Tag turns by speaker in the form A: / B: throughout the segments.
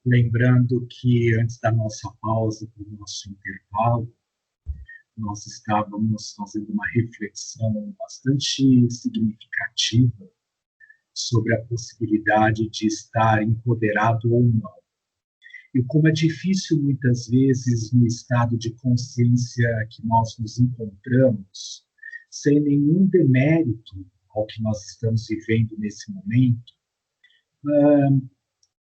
A: Lembrando que antes da nossa pausa, do nosso intervalo, nós estávamos fazendo uma reflexão bastante significativa sobre a possibilidade de estar empoderado ou não. E como é difícil, muitas vezes, no estado de consciência que nós nos encontramos, sem nenhum demérito ao que nós estamos vivendo nesse momento,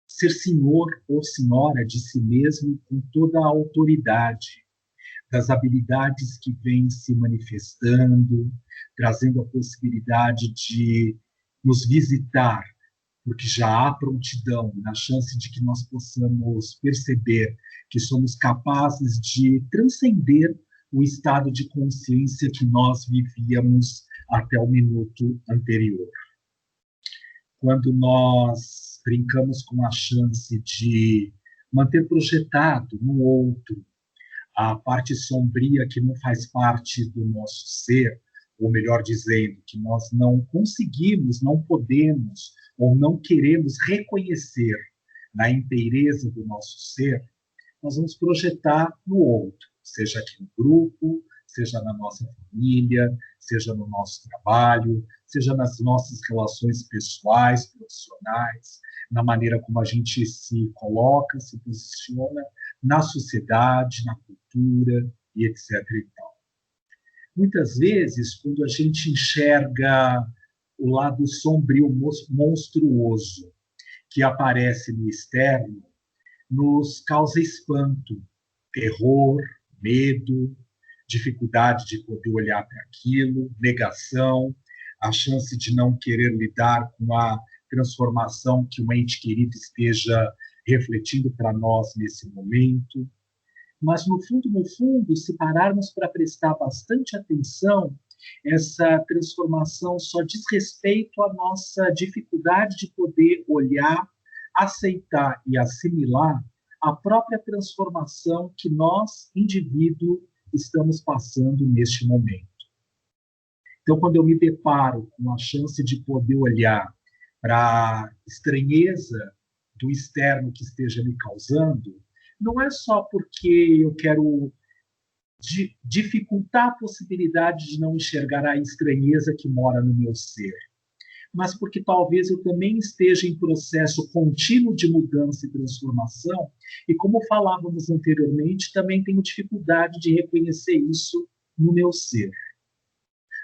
A: ser senhor ou senhora de si mesmo com toda a autoridade, das habilidades que vêm se manifestando, trazendo a possibilidade de nos visitar, porque já há prontidão na chance de que nós possamos perceber que somos capazes de transcender o estado de consciência que nós vivíamos até o minuto anterior. Quando nós brincamos com a chance de manter projetado no outro a parte sombria que não faz parte do nosso ser, ou melhor dizendo, que nós não conseguimos, não podemos ou não queremos reconhecer na inteireza do nosso ser, nós vamos projetar no outro, seja aqui no grupo, seja na nossa família, seja no nosso trabalho, seja nas nossas relações pessoais, profissionais, na maneira como a gente se coloca, se posiciona na sociedade, na cultura e etc. e tal. Muitas vezes, quando a gente enxerga o lado sombrio, monstruoso, que aparece no externo, nos causa espanto, terror, medo, dificuldade de poder olhar para aquilo, negação, a chance de não querer lidar com a transformação que um ente querido esteja refletindo para nós nesse momento. Mas, no fundo, se pararmos para prestar bastante atenção, essa transformação só diz respeito à nossa dificuldade de poder olhar, aceitar e assimilar a própria transformação que nós, indivíduo, estamos passando neste momento. Então, quando eu me deparo com a chance de poder olhar para a estranheza do externo que esteja me causando, não é só porque eu quero dificultar a possibilidade de não enxergar a estranheza que mora no meu ser, mas porque talvez eu também esteja em processo contínuo de mudança e transformação, e como falávamos anteriormente, também tenho dificuldade de reconhecer isso no meu ser.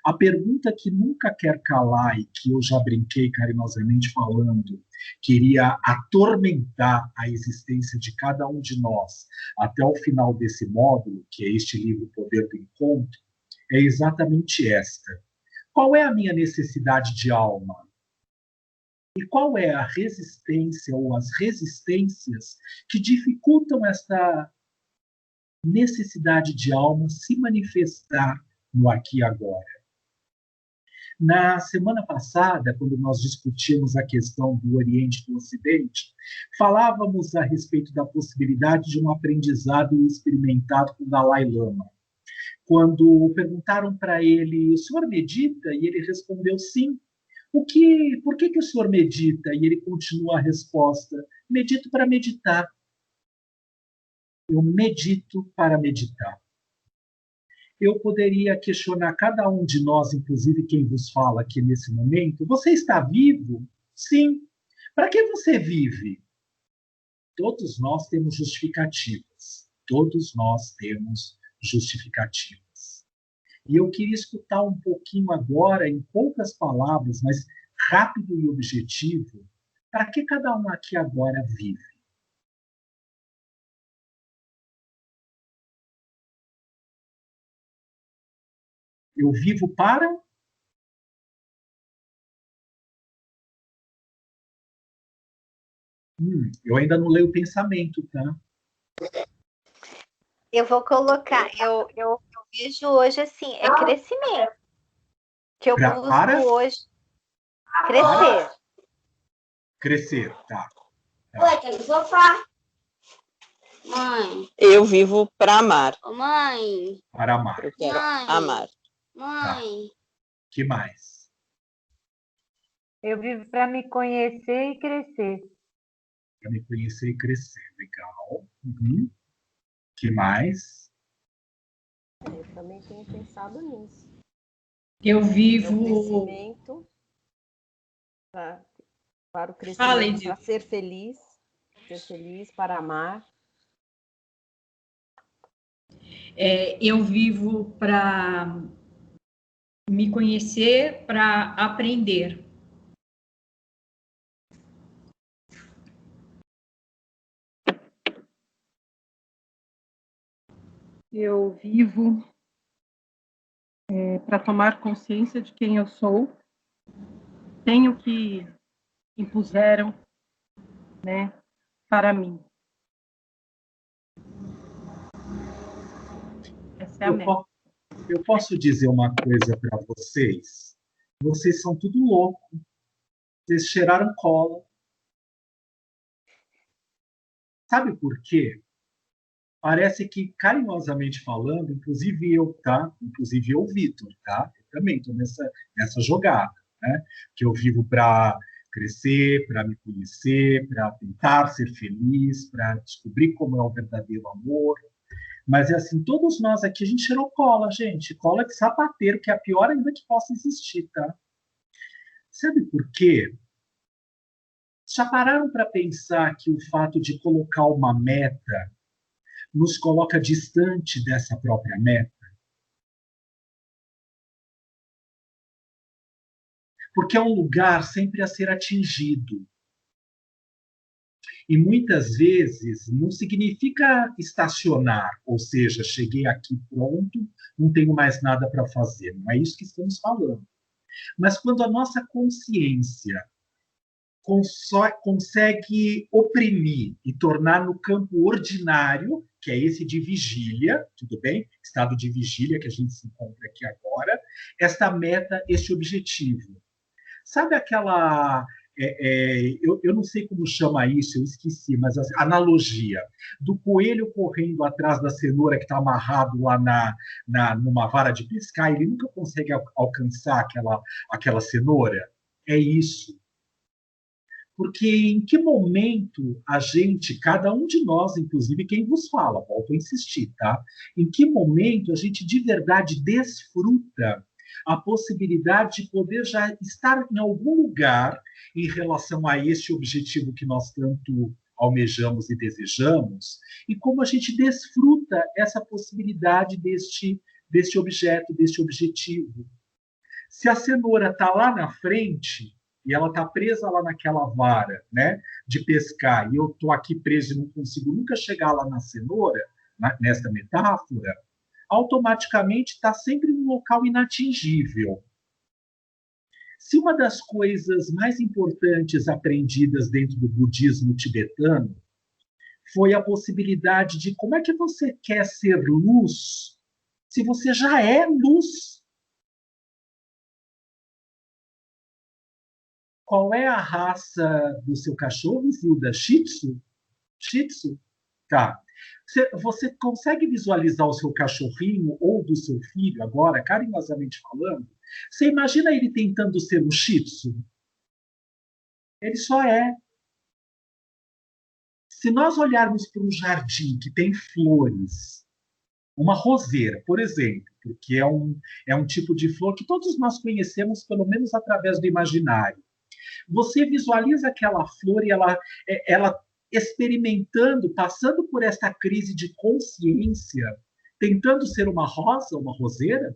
A: A pergunta que nunca quer calar e que eu já brinquei carinhosamente falando, queria atormentar a existência de cada um de nós até o final desse módulo, que é este livro Poder do Encontro, é exatamente esta. Qual é a minha necessidade de alma? E qual é a resistência ou as resistências que dificultam esta necessidade de alma se manifestar no aqui e agora? Na semana passada, quando nós discutimos a questão do Oriente e do Ocidente, falávamos a respeito da possibilidade de um aprendizado experimentado com o Dalai Lama. Quando perguntaram para ele, o senhor medita? E ele respondeu sim. Por que o senhor medita? E ele continua a resposta, medito para meditar. Eu medito para meditar. Eu poderia questionar cada um de nós, inclusive quem vos fala aqui nesse momento, você está vivo? Sim. Para que você vive? Todos nós temos justificativas. Todos nós temos justificativas. E eu queria escutar um pouquinho agora, em poucas palavras, mas rápido e objetivo, para que cada um aqui agora vive? Eu vivo para? Eu ainda não leio o pensamento, tá?
B: Eu vou colocar, eu vejo hoje assim, é crescimento. Que eu busco hoje crescer.
A: Crescer, tá.
C: Oi, tá no sofá. Mãe.
D: Eu vivo para amar.
C: Ô, mãe.
A: Para amar.
D: Eu quero
C: mãe.
D: amar.
C: Mãe.
A: Tá. Que mais?
E: Eu vivo para me conhecer e crescer.
A: Para me conhecer e crescer. Legal. Uhum. Que mais?
D: Eu também tenho pensado nisso.
E: Eu vivo...
D: O crescimento, para o crescimento, para ser feliz, para amar.
E: Eu vivo para me conhecer, para aprender.
F: Eu vivo para tomar consciência de quem eu sou, tenho que impuseram, né, para mim. Essa é a meta.
A: Eu posso dizer uma coisa para vocês? Vocês são tudo louco. Vocês cheiraram cola. Sabe por quê? Parece que, carinhosamente falando, inclusive eu, tá? Inclusive eu, Vitor, tá? Eu também estou nessa jogada, né? Que eu vivo para crescer, para me conhecer, para tentar ser feliz, para descobrir como é o verdadeiro amor. Mas é assim, todos nós aqui, a gente cheirou cola, gente. Cola de sapateiro, que é a pior ainda que possa existir, tá? Sabe por quê? Já pararam para pensar que o fato de colocar uma meta nos coloca distante dessa própria meta? Porque é um lugar sempre a ser atingido. E muitas vezes não significa estacionar, ou seja, cheguei aqui pronto, não tenho mais nada para fazer. Não é isso que estamos falando. Mas quando a nossa consciência consegue oprimir e tornar no campo ordinário, que é esse de vigília, tudo bem? Estado de vigília que a gente se encontra aqui agora, esta meta, este objetivo. Sabe aquela... eu não sei como chama isso, eu esqueci, mas a analogia do coelho correndo atrás da cenoura que está amarrado lá numa vara de pescar, ele nunca consegue alcançar aquela cenoura? É isso. Porque em que momento a gente, cada um de nós, inclusive quem vos fala, volto a insistir, tá? Em que momento a gente de verdade desfruta a possibilidade de poder já estar em algum lugar em relação a este objetivo que nós tanto almejamos e desejamos, e como a gente desfruta essa possibilidade deste objeto, deste objetivo. Se a cenoura está lá na frente e ela está presa lá naquela vara, né, de pescar, e eu estou aqui preso e não consigo nunca chegar lá na cenoura, nesta metáfora, automaticamente está sempre num local inatingível. Se uma das coisas mais importantes aprendidas dentro do budismo tibetano foi a possibilidade de como é que você quer ser luz se você já é luz. Qual é a raça do seu cachorro, Zilda? Shih Tzu? Shih Tzu? Tá. Você consegue visualizar o seu cachorrinho ou do seu filho agora, carinhosamente falando? Você imagina ele tentando ser um Shih Tzu? Ele só é. Se nós olharmos para um jardim que tem flores, uma roseira, por exemplo, porque é um tipo de flor que todos nós conhecemos, pelo menos através do imaginário. Você visualiza aquela flor e ela experimentando, passando por esta crise de consciência, tentando ser uma rosa, uma roseira?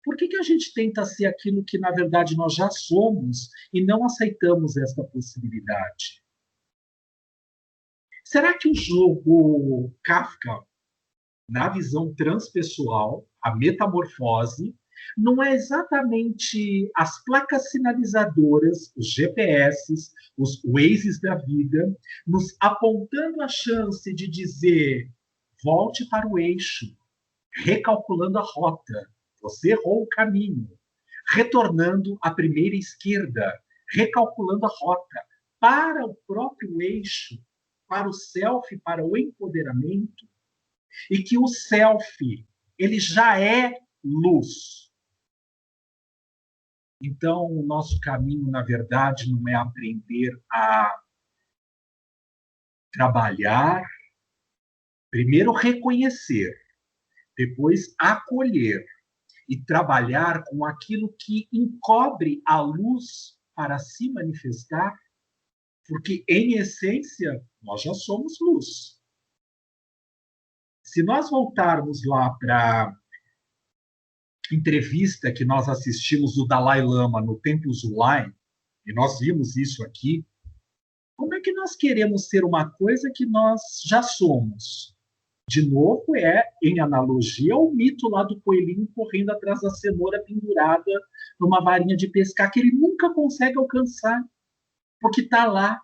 A: Por que a gente tenta ser aquilo que, na verdade, nós já somos e não aceitamos esta possibilidade? Será que o jogo Kafka, na visão transpessoal, a metamorfose, não é exatamente as placas sinalizadoras, os GPS, os Wazes da vida, nos apontando a chance de dizer volte para o eixo, recalculando a rota, você errou o caminho, retornando à primeira esquerda, recalculando a rota, para o próprio eixo, para o self, para o empoderamento, e que o self, ele já é luz. Então, o nosso caminho, na verdade, não é aprender a trabalhar, primeiro reconhecer, depois acolher e trabalhar com aquilo que encobre a luz para se manifestar, porque, em essência, nós já somos luz. Se nós voltarmos lá para a entrevista que nós assistimos do Dalai Lama no Templo Zulai, e nós vimos isso aqui, como é que nós queremos ser uma coisa que nós já somos? De novo, em analogia, o mito lá do coelhinho correndo atrás da cenoura pendurada numa varinha de pescar, que ele nunca consegue alcançar, porque está lá.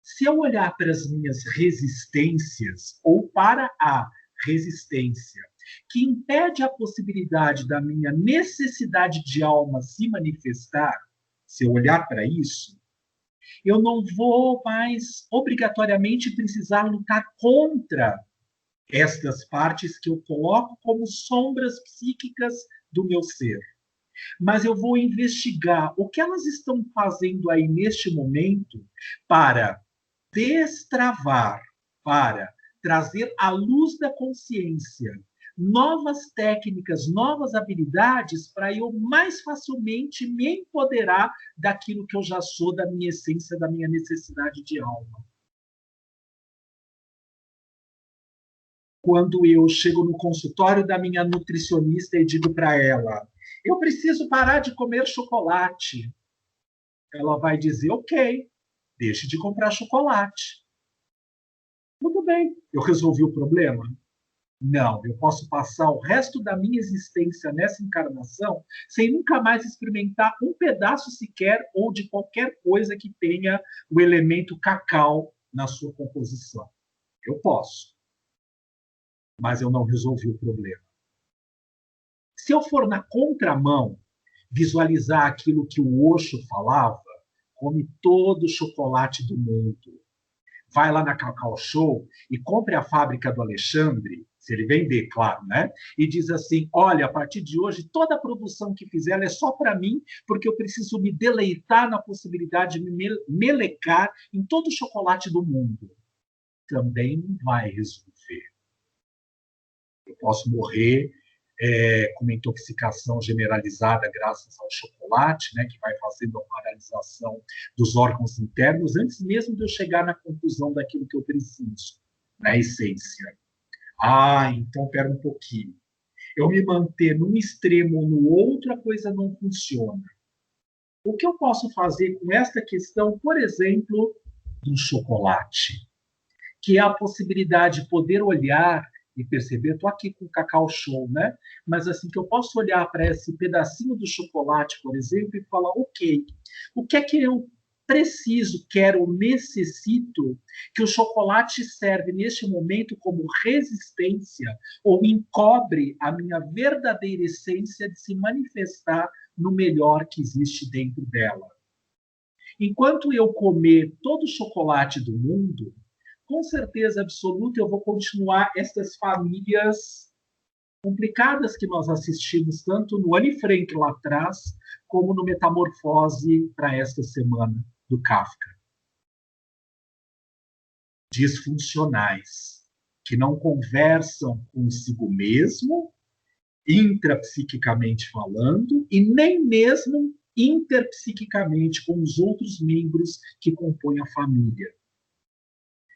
A: Se eu olhar para as minhas resistências, ou para a resistência, que impede a possibilidade da minha necessidade de alma se manifestar, se eu olhar para isso, eu não vou mais obrigatoriamente precisar lutar contra estas partes que eu coloco como sombras psíquicas do meu ser. Mas eu vou investigar o que elas estão fazendo aí neste momento para destravar, para trazer à luz da consciência novas técnicas, novas habilidades para eu mais facilmente me empoderar daquilo que eu já sou, da minha essência, da minha necessidade de alma. Quando eu chego no consultório da minha nutricionista e digo para ela, eu preciso parar de comer chocolate, ela vai dizer, ok, deixe de comprar chocolate. Tudo bem, eu resolvi o problema? Não, eu posso passar o resto da minha existência nessa encarnação sem nunca mais experimentar um pedaço sequer ou de qualquer coisa que tenha o elemento cacau na sua composição. Eu posso, mas eu não resolvi o problema. Se eu for na contramão, visualizar aquilo que o Osho falava, come todo o chocolate do mundo, vai lá na Cacau Show e compre a fábrica do Alexandre, se ele vender, claro, né? E diz assim, olha, a partir de hoje, toda a produção que fizer é só para mim, porque eu preciso me deleitar na possibilidade de me melecar em todo o chocolate do mundo. Também não vai resolver. Eu posso morrer com uma intoxicação generalizada graças ao chocolate, né, que vai fazendo a paralisação dos órgãos internos, antes mesmo de eu chegar na conclusão daquilo que eu preciso, na essência. Então, pera um pouquinho. Eu me manter num extremo ou no outro, a coisa não funciona. O que eu posso fazer com esta questão, por exemplo, do chocolate? Que é a possibilidade de poder olhar e perceber, estou aqui com o Cacau Show, né? Mas assim, que eu posso olhar para esse pedacinho do chocolate, por exemplo, e falar, ok, o que é que eu preciso, quero, necessito que o chocolate serve neste momento como resistência ou encobre a minha verdadeira essência de se manifestar no melhor que existe dentro dela. Enquanto eu comer todo o chocolate do mundo, com certeza absoluta, eu vou continuar essas famílias complicadas que nós assistimos tanto no Anne Frank lá atrás, como no Metamorfose para esta semana, do Kafka. Disfuncionais, que não conversam consigo mesmo, intrapsiquicamente falando, e nem mesmo interpsiquicamente com os outros membros que compõem a família.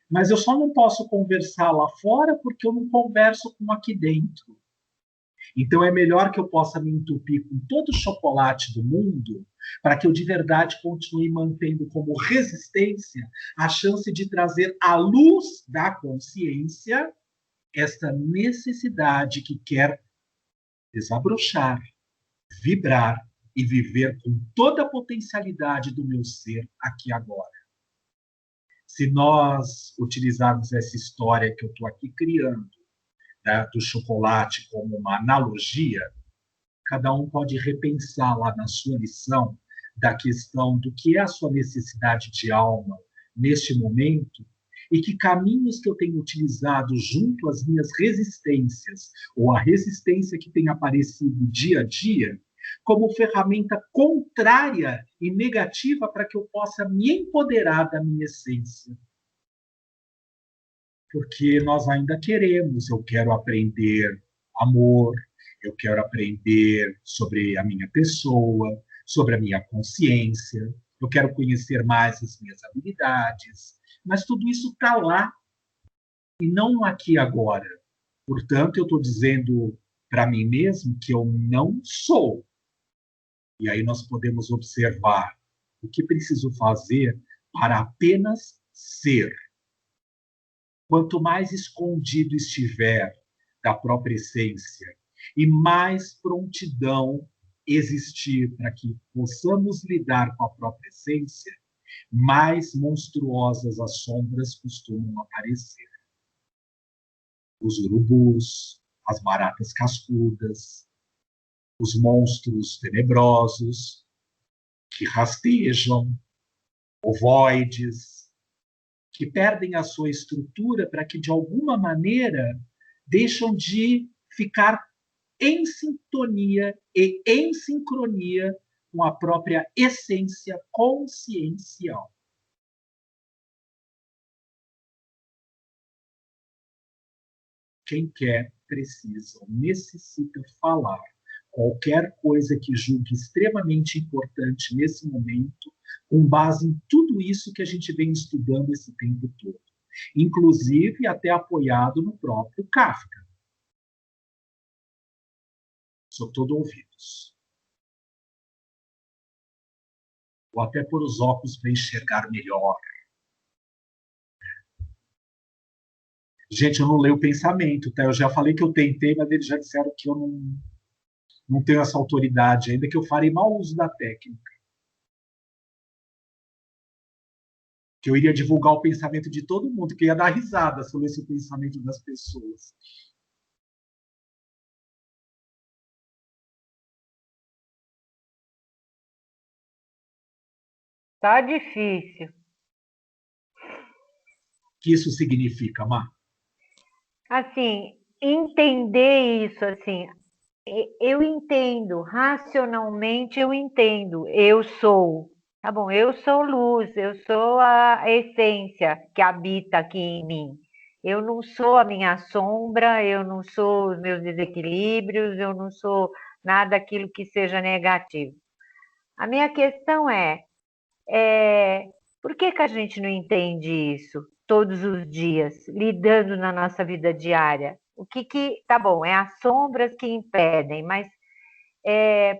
A: Mas eu só não posso conversar lá fora porque eu não converso com aqui dentro. Então é melhor que eu possa me entupir com todo o chocolate do mundo para que eu de verdade continue mantendo como resistência a chance de trazer à luz da consciência esta necessidade que quer desabrochar, vibrar e viver com toda a potencialidade do meu ser aqui agora. Se nós utilizarmos essa história que eu estou aqui criando, né, do chocolate como uma analogia, cada um pode repensar lá na sua lição da questão do que é a sua necessidade de alma neste momento e que caminhos que eu tenho utilizado junto às minhas resistências ou a resistência que tem aparecido dia a dia como ferramenta contrária e negativa para que eu possa me empoderar da minha essência. Porque nós ainda queremos, eu quero aprender amor, eu quero aprender sobre a minha pessoa, sobre a minha consciência, eu quero conhecer mais as minhas habilidades, mas tudo isso está lá e não aqui e agora. Portanto, eu estou dizendo para mim mesmo que eu não sou. E aí nós podemos observar o que preciso fazer para apenas ser. Quanto mais escondido estiver da própria essência e mais prontidão existir para que possamos lidar com a própria essência, mais monstruosas as sombras costumam aparecer. Os urubus, as baratas cascudas, os monstros tenebrosos que rastejam, ovoides, que perdem a sua estrutura para que, de alguma maneira, deixam de ficar em sintonia e em sincronia com a própria essência consciencial. Quem quer, precisa, necessita falar qualquer coisa que julgue extremamente importante nesse momento, com base em tudo isso que a gente vem estudando esse tempo todo. Inclusive, até apoiado no próprio Kafka. Sou todo ouvidos. Vou até pôr os óculos para enxergar melhor. Gente, eu não leio o pensamento, tá? Eu já falei que eu tentei, mas eles já disseram que eu não tenho essa autoridade ainda, que eu farei mau uso da técnica. Que eu iria divulgar o pensamento de todo mundo, que eu ia dar risada se eu lesse o pensamento das pessoas.
G: Tá difícil.
A: O que isso significa, Má?
G: Assim, entender isso, assim, eu entendo, racionalmente eu entendo, eu sou, tá bom, eu sou luz, eu sou a essência que habita aqui em mim. Eu não sou a minha sombra, eu não sou os meus desequilíbrios, eu não sou nada aquilo que seja negativo. A minha questão é por que a gente não entende isso todos os dias, lidando na nossa vida diária? Tá bom, é as sombras que impedem, mas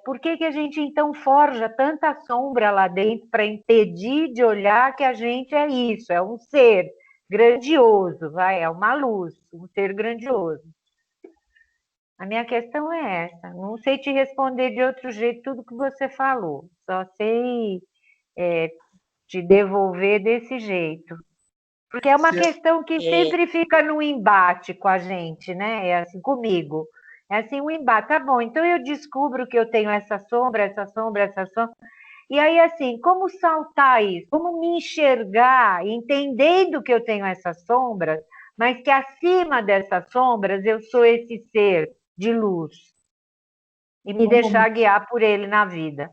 G: por que a gente então forja tanta sombra lá dentro para impedir de olhar que a gente é isso, é um ser grandioso, é uma luz, um ser grandioso. A minha questão é essa, não sei te responder de outro jeito tudo que você falou, só sei te devolver desse jeito. Porque é uma questão que sempre fica no embate com a gente, né? É assim, comigo. É assim, um embate. Tá bom, então eu descubro que eu tenho essa sombra, essa sombra, essa sombra. E aí, assim, como saltar isso? Como me enxergar, entendendo que eu tenho essas sombras, mas que acima dessas sombras eu sou esse ser de luz. E me deixar guiar por ele na vida.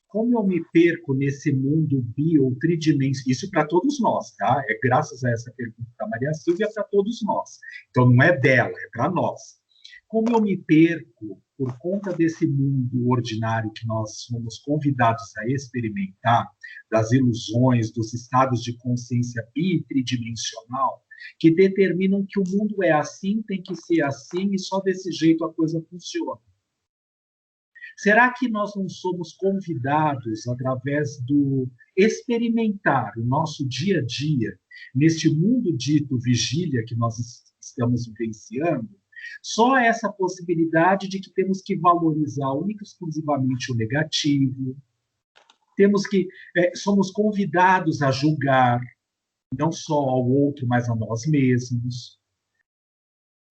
A: Como eu me perco nesse mundo ou tridimensional? Isso para todos nós, tá? É graças a essa pergunta da Maria Silvia para todos nós. Então não é dela, é para nós. Como eu me perco por conta desse mundo ordinário que nós somos convidados a experimentar, das ilusões, dos estados de consciência bitridimensional, que determinam que o mundo é assim, tem que ser assim e só desse jeito a coisa funciona. Será que nós não somos convidados, através do experimentar o nosso dia a dia, neste mundo dito vigília que nós estamos vivenciando, só essa possibilidade de que temos que valorizar única e exclusivamente o negativo, somos convidados a julgar, não só ao outro, mas a nós mesmos.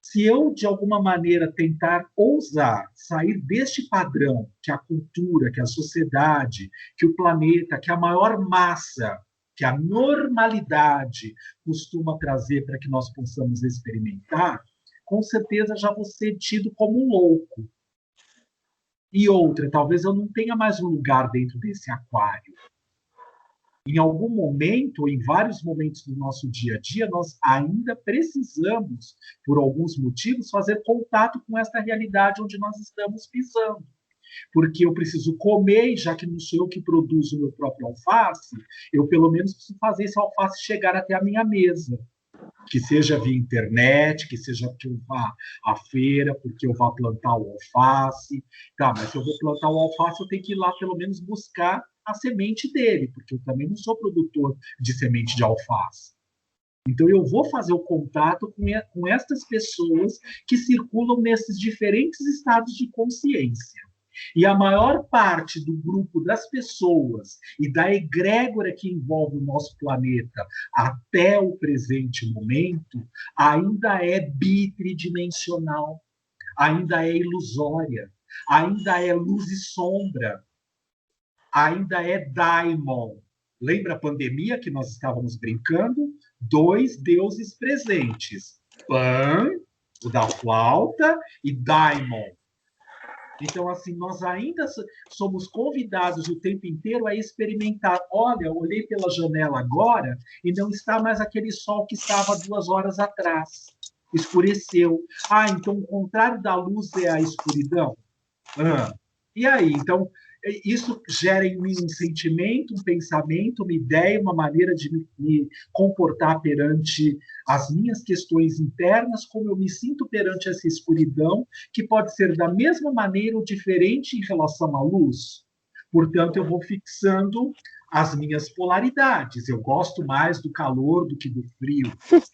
A: Se eu, de alguma maneira, tentar ousar sair deste padrão que a cultura, que a sociedade, que o planeta, que a maior massa, que a normalidade costuma trazer para que nós possamos experimentar, com certeza já vou ser tido como um louco. E outra, talvez eu não tenha mais um lugar dentro desse aquário. Em algum momento, ou em vários momentos do nosso dia a dia, nós ainda precisamos, por alguns motivos, fazer contato com essa realidade onde nós estamos pisando. Porque eu preciso comer, e já que não sou eu que produzo o meu próprio alface, eu pelo menos preciso fazer esse alface chegar até a minha mesa. Que seja via internet, que seja que eu vá à feira, porque eu vá plantar o alface. Tá, mas se eu vou plantar o alface, eu tenho que ir lá pelo menos buscar a semente dele, porque eu também não sou produtor de semente de alface. Então, eu vou fazer o contato com estas pessoas que circulam nesses diferentes estados de consciência. E a maior parte do grupo das pessoas e da egrégora que envolve o nosso planeta até o presente momento ainda é bitridimensional, ainda é ilusória, ainda é luz e sombra, ainda é daimon. Lembra a pandemia que nós estávamos brincando? 2 deuses presentes. Pan, o da flauta, e daimon. Então, assim, nós ainda somos convidados o tempo inteiro a experimentar. Olha, eu olhei pela janela agora e não está mais aquele sol que estava 2 horas atrás. Escureceu. Ah, então o contrário da luz é a escuridão? E aí? Então, isso gera em mim um sentimento, um pensamento, uma ideia, uma maneira de me comportar perante as minhas questões internas, como eu me sinto perante essa escuridão, que pode ser da mesma maneira ou diferente em relação à luz. Portanto, eu vou fixando as minhas polaridades. Eu gosto mais do calor do que do frio.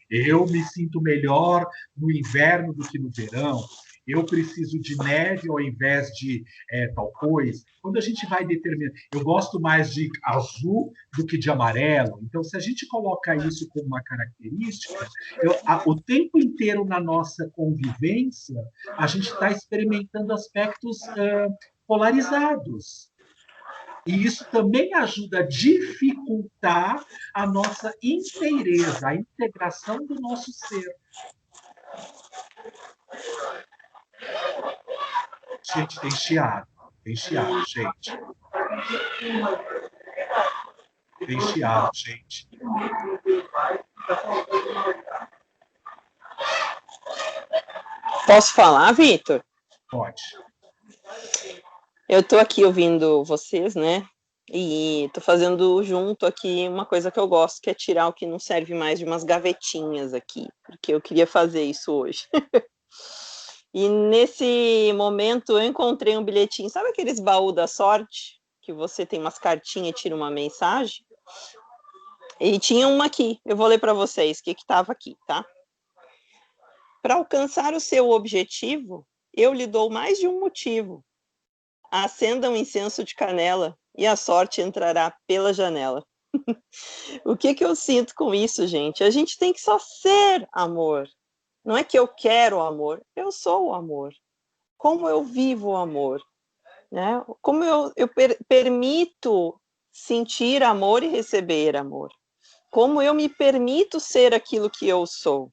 A: Eu me sinto melhor no inverno do que no verão. Eu preciso de neve ao invés de tal coisa. Quando a gente vai determinar... Eu gosto mais de azul do que de amarelo. Então, se a gente coloca isso como uma característica, o tempo inteiro na nossa convivência, a gente está experimentando aspectos polarizados. E isso também ajuda a dificultar a nossa inteireza, a integração do nosso ser. Gente, tem chiado, gente. Tem chiado, gente.
H: Posso falar, Vitor?
A: Pode.
H: Eu estou aqui ouvindo vocês, né? E estou fazendo junto aqui uma coisa que eu gosto, que é tirar o que não serve mais de umas gavetinhas aqui, porque eu queria fazer isso hoje. E nesse momento eu encontrei um bilhetinho, sabe aqueles baús da sorte? Que você tem umas cartinhas e tira uma mensagem? E tinha uma aqui, eu vou ler para vocês o que estava aqui, tá? Para alcançar o seu objetivo, eu lhe dou mais de um motivo. Acenda um incenso de canela e a sorte entrará pela janela. O que eu sinto com isso, gente? A gente tem que só ser amor. Não é que eu quero o amor, eu sou o amor. Como eu vivo o amor? Né? Como eu permito sentir amor e receber amor? Como eu me permito ser aquilo que eu sou?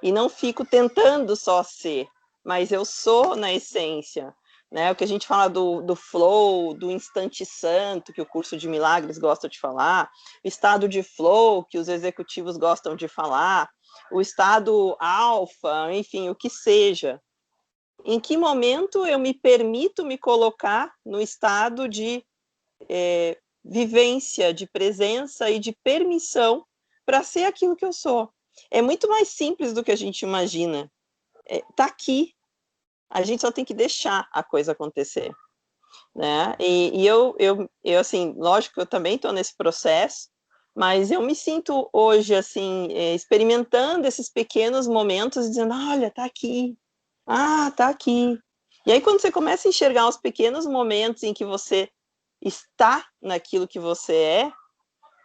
H: E não fico tentando só ser, mas eu sou na essência. Né? O que a gente fala do flow, do instante santo, que o curso de milagres gosta de falar, o estado de flow, que os executivos gostam de falar, o estado alfa, enfim, o que seja. Em que momento eu me permito me colocar no estado de vivência, de presença e de permissão para ser aquilo que eu sou? É muito mais simples do que a gente imagina. Tá aqui. A gente só tem que deixar a coisa acontecer, né? E eu assim, lógico que eu também estou nesse processo, mas eu me sinto hoje, assim, experimentando esses pequenos momentos, dizendo, olha, tá aqui, tá aqui. E aí, quando você começa a enxergar os pequenos momentos em que você está naquilo que você é,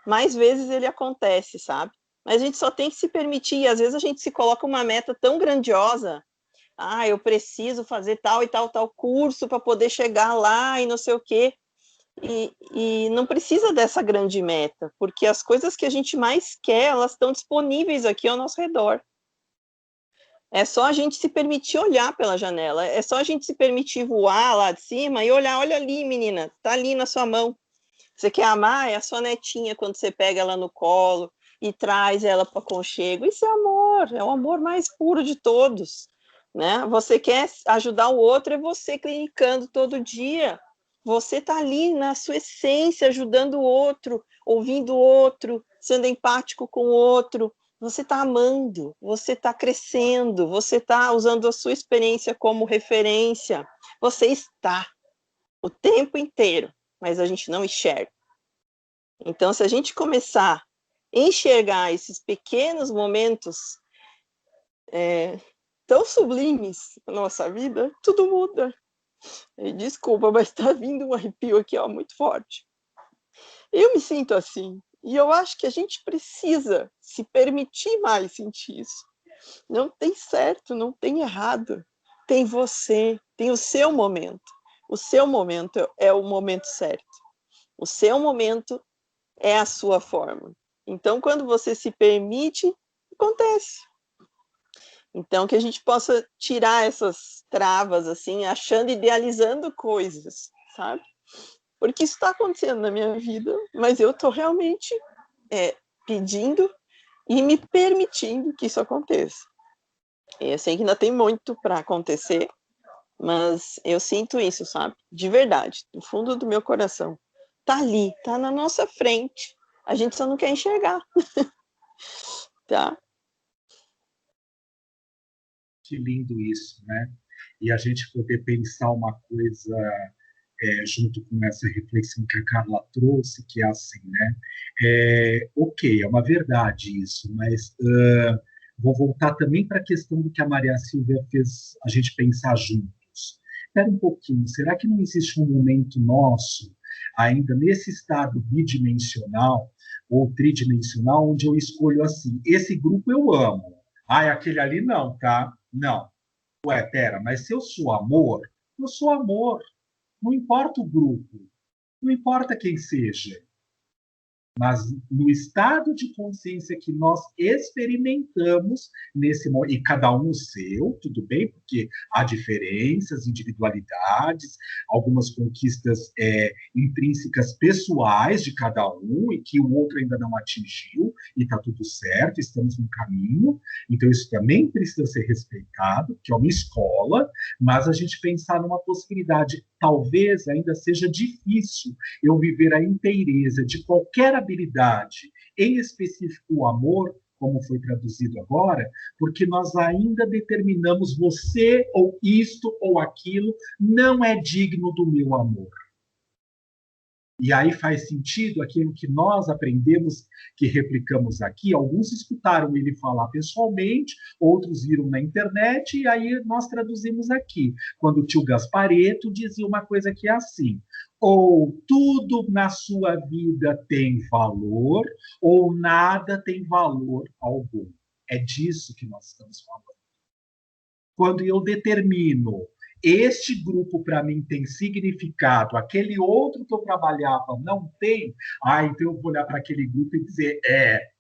H: mais vezes ele acontece, sabe? Mas a gente só tem que se permitir, e às vezes a gente se coloca uma meta tão grandiosa, eu preciso fazer tal e tal curso para poder chegar lá e não sei o quê. E não precisa dessa grande meta, porque as coisas que a gente mais quer, elas estão disponíveis aqui ao nosso redor. É só a gente se permitir olhar pela janela, é só a gente se permitir voar lá de cima e olhar, olha ali, menina, tá ali na sua mão. Você quer amar? É a sua netinha quando você pega ela no colo e traz ela para o aconchego. Isso é amor, é o amor mais puro de todos, né? Você quer ajudar o outro, é você clinicando todo dia. Você está ali na sua essência, ajudando o outro, ouvindo o outro, sendo empático com o outro. Você está amando, você está crescendo, você está usando a sua experiência como referência. Você está o tempo inteiro, mas a gente não enxerga. Então, se a gente começar a enxergar esses pequenos momentos tão sublimes na nossa vida, tudo muda. E desculpa, mas está vindo um arrepio aqui, ó, muito forte. Eu me sinto assim, e eu acho que a gente precisa se permitir mais sentir isso. Não tem certo, não tem errado. Tem você, tem o seu momento. O seu momento é o momento certo. O seu momento é a sua forma. Então, quando você se permite, acontece. Então, que a gente possa tirar essas travas, assim, achando, idealizando coisas, sabe? Porque isso está acontecendo na minha vida, mas eu estou realmente pedindo e me permitindo que isso aconteça. Eu sei que ainda tem muito para acontecer, mas eu sinto isso, sabe? De verdade, do fundo do meu coração. Tá ali, tá na nossa frente. A gente só não quer enxergar. Tá?
A: Que lindo isso, né? E a gente poder pensar uma coisa junto com essa reflexão que a Carla trouxe, que é assim, né? Ok, é uma verdade isso, mas vou voltar também para a questão do que a Maria Silvia fez a gente pensar juntos. Espera um pouquinho, será que não existe um momento nosso, ainda nesse estado bidimensional ou tridimensional, onde eu escolho assim, esse grupo eu amo, aquele ali não, tá? Não. Ué, pera, mas se eu sou amor, eu sou amor. Não importa o grupo, não importa quem seja. Mas no estado de consciência que nós experimentamos nesse momento, e cada um o seu, tudo bem, porque há diferenças, individualidades, algumas conquistas intrínsecas pessoais de cada um, e que o outro ainda não atingiu, e está tudo certo, estamos no caminho, então isso também precisa ser respeitado, que é uma escola, mas a gente pensar numa possibilidade, talvez ainda seja difícil eu viver a inteireza de qualquer habilidade, em específico o amor, como foi traduzido agora, porque nós ainda determinamos você ou isto ou aquilo não é digno do meu amor. E aí faz sentido aquilo que nós aprendemos, que replicamos aqui. Alguns escutaram ele falar pessoalmente, outros viram na internet, e aí nós traduzimos aqui. Quando o tio Gasparetto dizia uma coisa que é assim: ou tudo na sua vida tem valor, ou nada tem valor algum. É disso que nós estamos falando. Quando eu determino este grupo para mim tem significado, aquele outro que eu trabalhava não tem, então eu vou olhar para aquele grupo e dizer,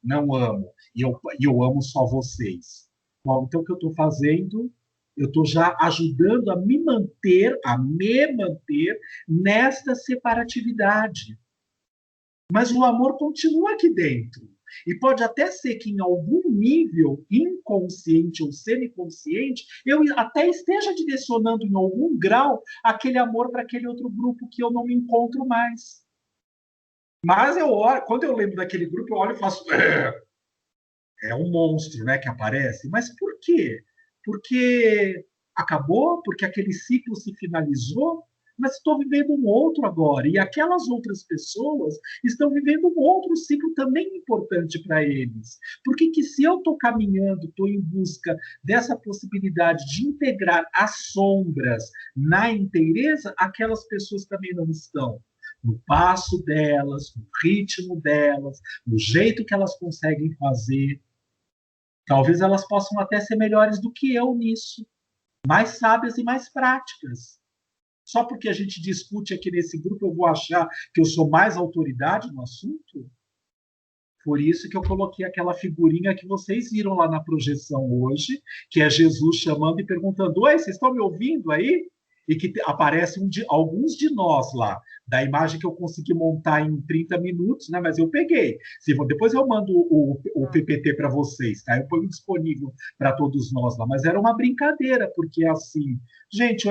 A: não amo, e eu amo só vocês. Bom, então o que eu estou fazendo? Eu estou já ajudando a me manter nesta separatividade. Mas o amor continua aqui dentro. E pode até ser que em algum nível inconsciente ou semiconsciente eu até esteja direcionando em algum grau aquele amor para aquele outro grupo que eu não me encontro mais. Mas quando eu lembro daquele grupo, eu olho e faço... É um monstro, né, que aparece. Mas por quê? Porque acabou? Porque aquele ciclo se finalizou? Mas estou vivendo um outro agora, e aquelas outras pessoas estão vivendo um outro ciclo também importante para eles. Porque que se eu estou caminhando, estou em busca dessa possibilidade de integrar as sombras na inteireza, aquelas pessoas também não estão. No passo delas, no ritmo delas, no jeito que elas conseguem fazer. Talvez elas possam até ser melhores do que eu nisso, mais sábias e mais práticas. Só porque a gente discute aqui nesse grupo, eu vou achar que eu sou mais autoridade no assunto? Por isso que eu coloquei aquela figurinha que vocês viram lá na projeção hoje, que é Jesus chamando e perguntando: oi, vocês estão me ouvindo aí? E que aparece alguns de nós lá, da imagem que eu consegui montar em 30 minutos, né? Mas eu peguei. Depois eu mando o PPT para vocês, tá? Eu ponho disponível para todos nós lá. Mas era uma brincadeira, porque assim, gente,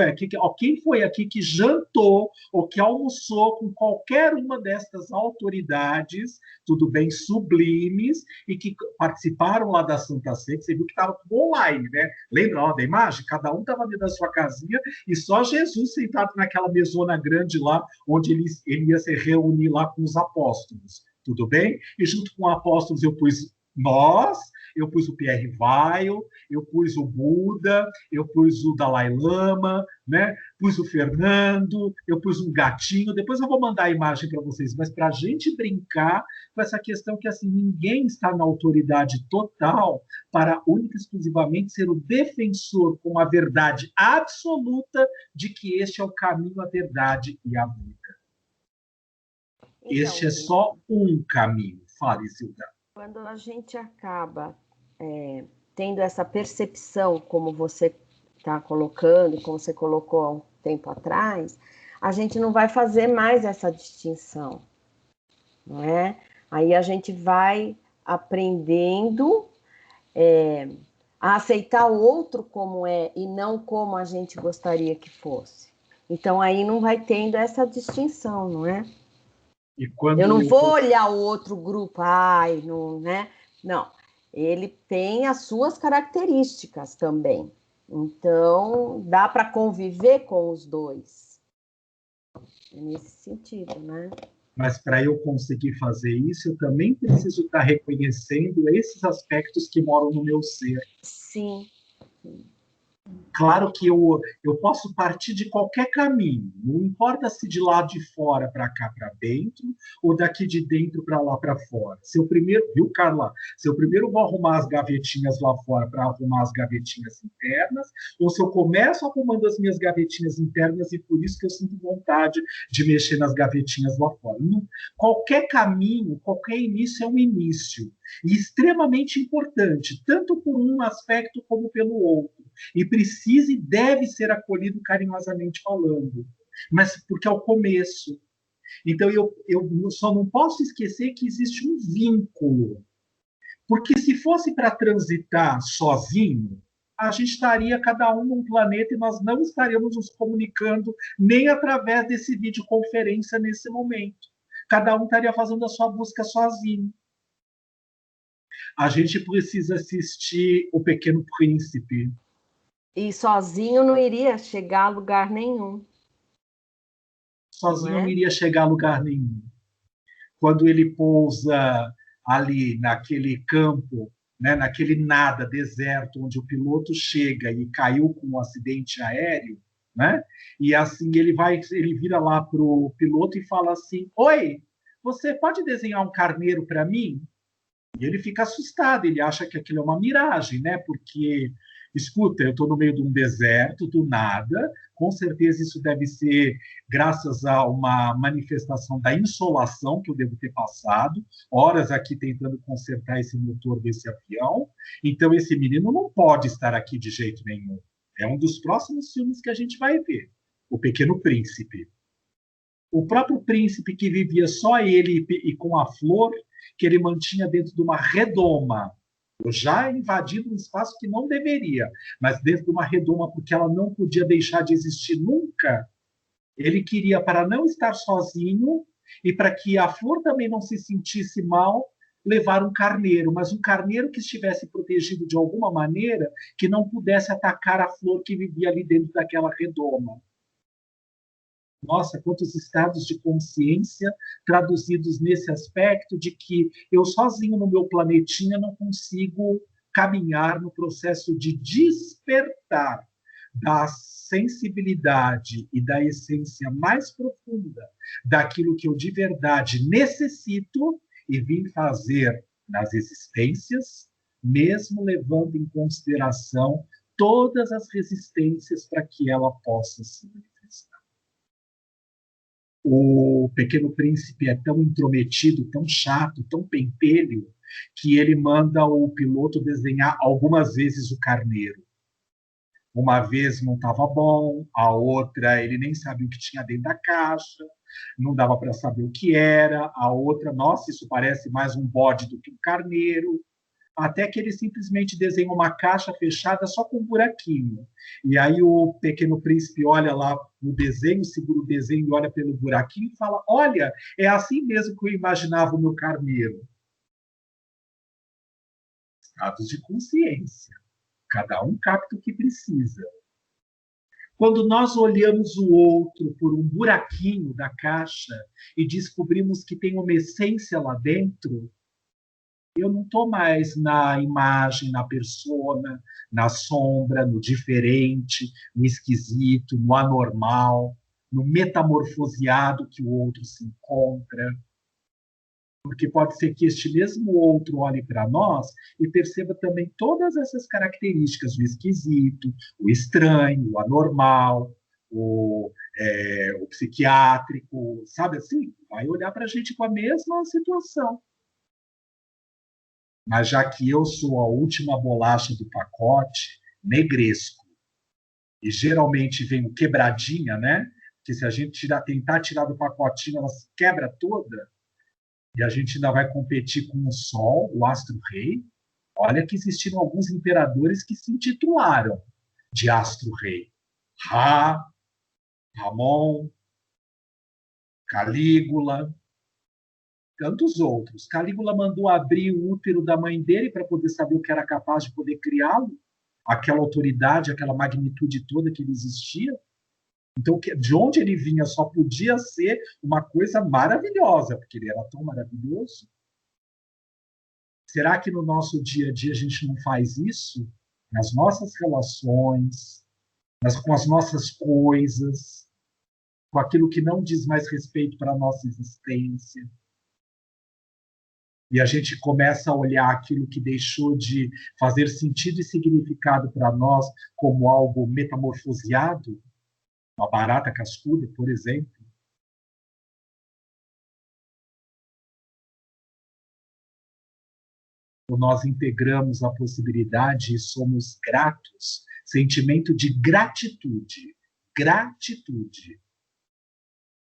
A: quem foi aqui que jantou ou que almoçou com qualquer uma destas autoridades, tudo bem, sublimes, e que participaram lá da Santa Ceia, que você viu que estava tudo online, né? Lembra da imagem? Cada um estava dentro da sua casinha e só Jesus sentado naquela mesona grande lá, onde ele ia se reunir lá com os apóstolos, tudo bem? E junto com os apóstolos eu pus eu pus o Pierre Weil, eu pus o Buda, eu pus o Dalai Lama, né? Pus o Fernando, eu pus um gatinho. Depois eu vou mandar a imagem para vocês, mas para a gente brincar com essa questão que assim ninguém está na autoridade total para única e exclusivamente ser o defensor com a verdade absoluta de que este é o caminho, a verdade e a vida. Então, este é só um caminho. Fale, Zilda.
D: Quando a gente acaba tendo essa percepção, como você está colocando, como você colocou há um tempo atrás, a gente não vai fazer mais essa distinção, não é? Aí a gente vai aprendendo a aceitar o outro como é e não como a gente gostaria que fosse. Então aí não vai tendo essa distinção, não é? Eu não vou olhar o outro grupo, não, né? Não, ele tem as suas características também. Então, dá para conviver com os dois. É nesse sentido, né?
A: Mas para eu conseguir fazer isso, eu também preciso estar reconhecendo esses aspectos que moram no meu ser.
D: Sim.
A: Claro que eu posso partir de qualquer caminho, não importa se de lá de fora para cá para dentro, ou daqui de dentro para lá para fora. Se eu primeiro, viu, Carla? Se eu primeiro vou arrumar as gavetinhas lá fora para arrumar as gavetinhas internas, ou se eu começo arrumando as minhas gavetinhas internas e por isso que eu sinto vontade de mexer nas gavetinhas lá fora. Qualquer caminho, qualquer início é um início. E extremamente importante, tanto por um aspecto como pelo outro. E precisa e deve ser acolhido carinhosamente falando. Mas porque é o começo. Então, eu só não posso esquecer que existe um vínculo. Porque se fosse para transitar sozinho, a gente estaria cada um num planeta e nós não estaríamos nos comunicando nem através desse videoconferência nesse momento. Cada um estaria fazendo a sua busca sozinho. A gente precisa assistir O Pequeno Príncipe.
D: E sozinho não iria chegar a lugar nenhum.
A: Sozinho não iria chegar a lugar nenhum. Quando ele pousa ali naquele campo, né, naquele nada, deserto, onde o piloto chega e caiu com um acidente aéreo, né? E assim ele vira lá para o piloto e fala assim: oi, você pode desenhar um carneiro para mim? E ele fica assustado, ele acha que aquilo é uma miragem, né? Porque, escuta, eu estou no meio de um deserto, do nada, com certeza isso deve ser graças a uma manifestação da insolação que eu devo ter passado, horas aqui tentando consertar esse motor desse avião. Então, esse menino não pode estar aqui de jeito nenhum. É um dos próximos filmes que a gente vai ver, O Pequeno Príncipe. O próprio príncipe que vivia só ele e com a flor, que ele mantinha dentro de uma redoma, já invadido um espaço que não deveria, mas dentro de uma redoma, porque ela não podia deixar de existir nunca. Ele queria, para não estar sozinho e para que a flor também não se sentisse mal, levar um carneiro, mas um carneiro que estivesse protegido de alguma maneira, que não pudesse atacar a flor que vivia ali dentro daquela redoma. Nossa, quantos estados de consciência traduzidos nesse aspecto de que eu sozinho no meu planetinha não consigo caminhar no processo de despertar da sensibilidade e da essência mais profunda daquilo que eu de verdade necessito e vim fazer nas existências, mesmo levando em consideração todas as resistências para que ela possa se manifestar. O Pequeno Príncipe é tão intrometido, tão chato, tão pentelho, que ele manda o piloto desenhar algumas vezes o carneiro. Uma vez não estava bom, a outra ele nem sabia o que tinha dentro da caixa, não dava para saber o que era, a outra, nossa, isso parece mais um bode do que um carneiro, até que ele simplesmente desenha uma caixa fechada só com um buraquinho. E aí o Pequeno Príncipe olha lá no desenho, segura o desenho e olha pelo buraquinho e fala, olha, é assim mesmo que eu imaginava o meu carneiro. Estados de consciência. Cada um capta o que precisa. Quando nós olhamos o outro por um buraquinho da caixa e descobrimos que tem uma essência lá dentro, eu não estou mais na imagem, na persona, na sombra, no diferente, no esquisito, no anormal, no metamorfoseado que o outro se encontra. Porque pode ser que este mesmo outro olhe para nós e perceba também todas essas características, o esquisito, o estranho, o anormal, o psiquiátrico, sabe assim? Vai olhar para a gente com a mesma situação. Mas já que eu sou a última bolacha do pacote, negresco, e geralmente vem quebradinha, né? Porque se a gente tentar tirar do pacotinho, ela se quebra toda, e a gente ainda vai competir com o Sol, o astro-rei. Olha que existiram alguns imperadores que se intitularam de astro-rei. Ramon, Calígula, tantos outros. Calígula mandou abrir o útero da mãe dele para poder saber o que era capaz de poder criá-lo, aquela autoridade, aquela magnitude toda que ele existia. Então, de onde ele vinha só podia ser uma coisa maravilhosa, porque ele era tão maravilhoso. Será que no nosso dia a dia a gente não faz isso? Nas nossas relações, com as nossas coisas, com aquilo que não diz mais respeito para a nossa existência. E a gente começa a olhar aquilo que deixou de fazer sentido e significado para nós como algo metamorfoseado, uma barata cascuda, por exemplo. Ou nós integramos a possibilidade e somos gratos, sentimento de gratitude,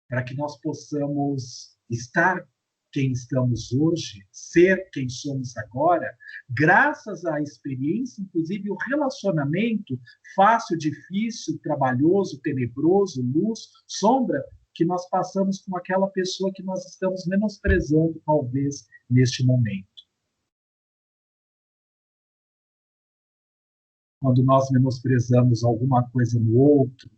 A: para que nós possamos estar quem estamos hoje, ser quem somos agora, graças à experiência, inclusive o relacionamento fácil, difícil, trabalhoso, tenebroso, luz, sombra, que nós passamos com aquela pessoa que nós estamos menosprezando, talvez, neste momento. Quando nós menosprezamos alguma coisa no outro,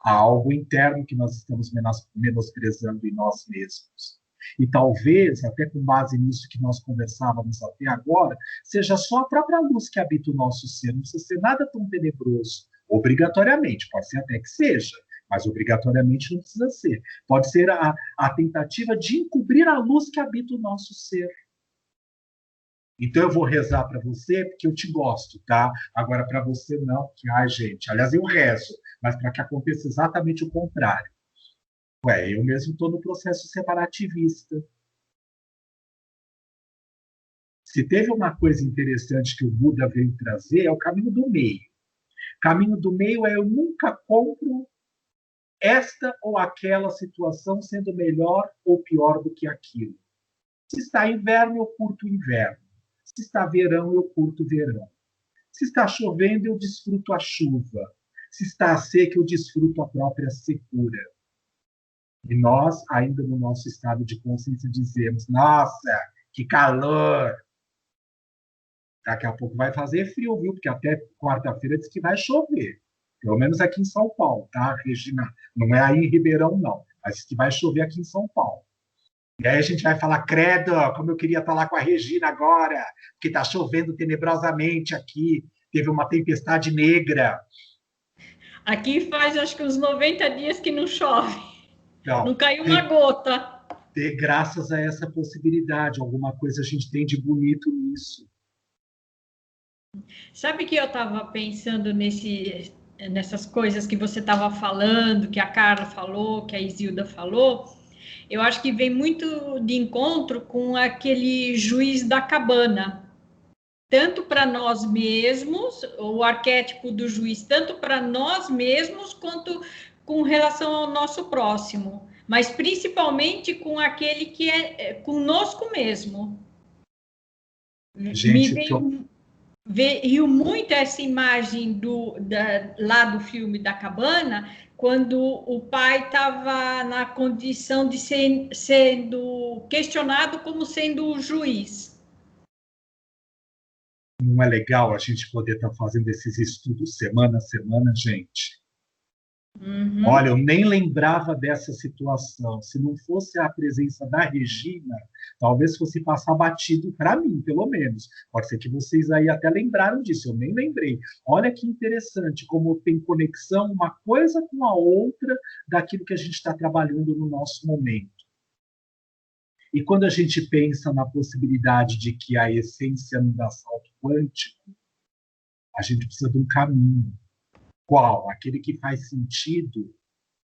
A: há algo interno que nós estamos menosprezando em nós mesmos. E talvez, até com base nisso que nós conversávamos até agora, seja só a própria luz que habita o nosso ser, não precisa ser nada tão tenebroso, obrigatoriamente, pode ser até que seja, mas obrigatoriamente não precisa ser. Pode ser a tentativa de encobrir a luz que habita o nosso ser. Então eu vou rezar para você porque eu te gosto, tá? Agora para você não, porque, ai gente, aliás eu rezo, mas para que aconteça exatamente o contrário. Eu mesmo estou no processo separativista. Se teve uma coisa interessante que o Buda veio trazer, é o caminho do meio. O caminho do meio é eu nunca compro esta ou aquela situação sendo melhor ou pior do que aquilo. Se está inverno, eu curto o inverno. Se está verão, eu curto o verão. Se está chovendo, eu desfruto a chuva. Se está seca, eu desfruto a própria secura. E nós, ainda no nosso estado de consciência, dizemos, nossa, que calor! Daqui a pouco vai fazer frio, viu? Porque até quarta-feira diz que vai chover. Pelo menos aqui em São Paulo, tá, Regina? Não é aí em Ribeirão, não. Mas diz que vai chover aqui em São Paulo. E aí a gente vai falar, credo, como eu queria estar lá com a Regina agora, porque está chovendo tenebrosamente aqui. Teve uma tempestade negra.
E: Aqui faz, acho que uns 90 dias que não chove. Não caiu uma gota.
A: Graças a essa possibilidade, alguma coisa a gente tem de bonito nisso.
E: Sabe que eu estava pensando nessas coisas que você estava falando, que a Carla falou, que a Isilda falou, eu acho que vem muito de encontro com aquele juiz da cabana, tanto para nós mesmos, o arquétipo do juiz, tanto para nós mesmos, quanto com relação ao nosso próximo, mas principalmente com aquele que é conosco mesmo.
A: Gente,
E: veio muito essa imagem lá do filme da cabana, quando o pai estava na condição de sendo questionado como sendo o juiz.
A: Não é legal a gente poder estar fazendo esses estudos semana a semana, gente?
E: Uhum.
A: Olha, eu nem lembrava dessa situação. Se não fosse a presença da Regina, talvez fosse passar batido para mim, pelo menos. Pode ser que vocês aí até lembraram disso, eu nem lembrei. Olha que interessante como tem conexão uma coisa com a outra daquilo que a gente está trabalhando no nosso momento. E quando a gente pensa na possibilidade de que a essência não dá salto quântico, a gente precisa de um caminho. Qual? Aquele que faz sentido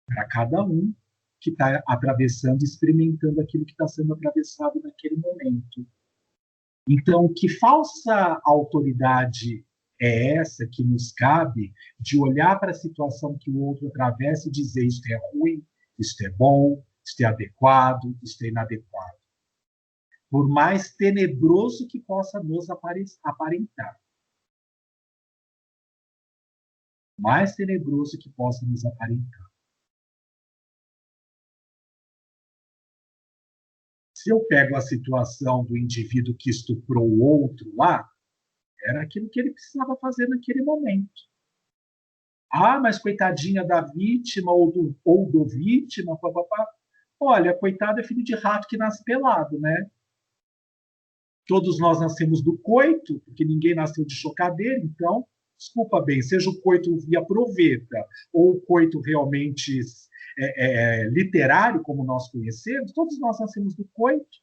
A: para cada um que está atravessando, experimentando aquilo que está sendo atravessado naquele momento. Então, que falsa autoridade é essa que nos cabe de olhar para a situação que o outro atravessa e dizer isto é ruim, isto é bom, isto é adequado, isto é inadequado? Por mais tenebroso que possa nos aparentar. Mais tenebroso que possa nos aparentar. Se eu pego a situação do indivíduo que estuprou o outro lá, era aquilo que ele precisava fazer naquele momento. Ah, mas coitadinha da vítima ou do vítima, papapá. Olha, coitado é filho de rato que nasce pelado, né? Todos nós nascemos do coito, porque ninguém nasceu de chocadeira, então desculpa bem, seja o coito via proveta ou o coito realmente literário, como nós conhecemos, todos nós nascemos do coito,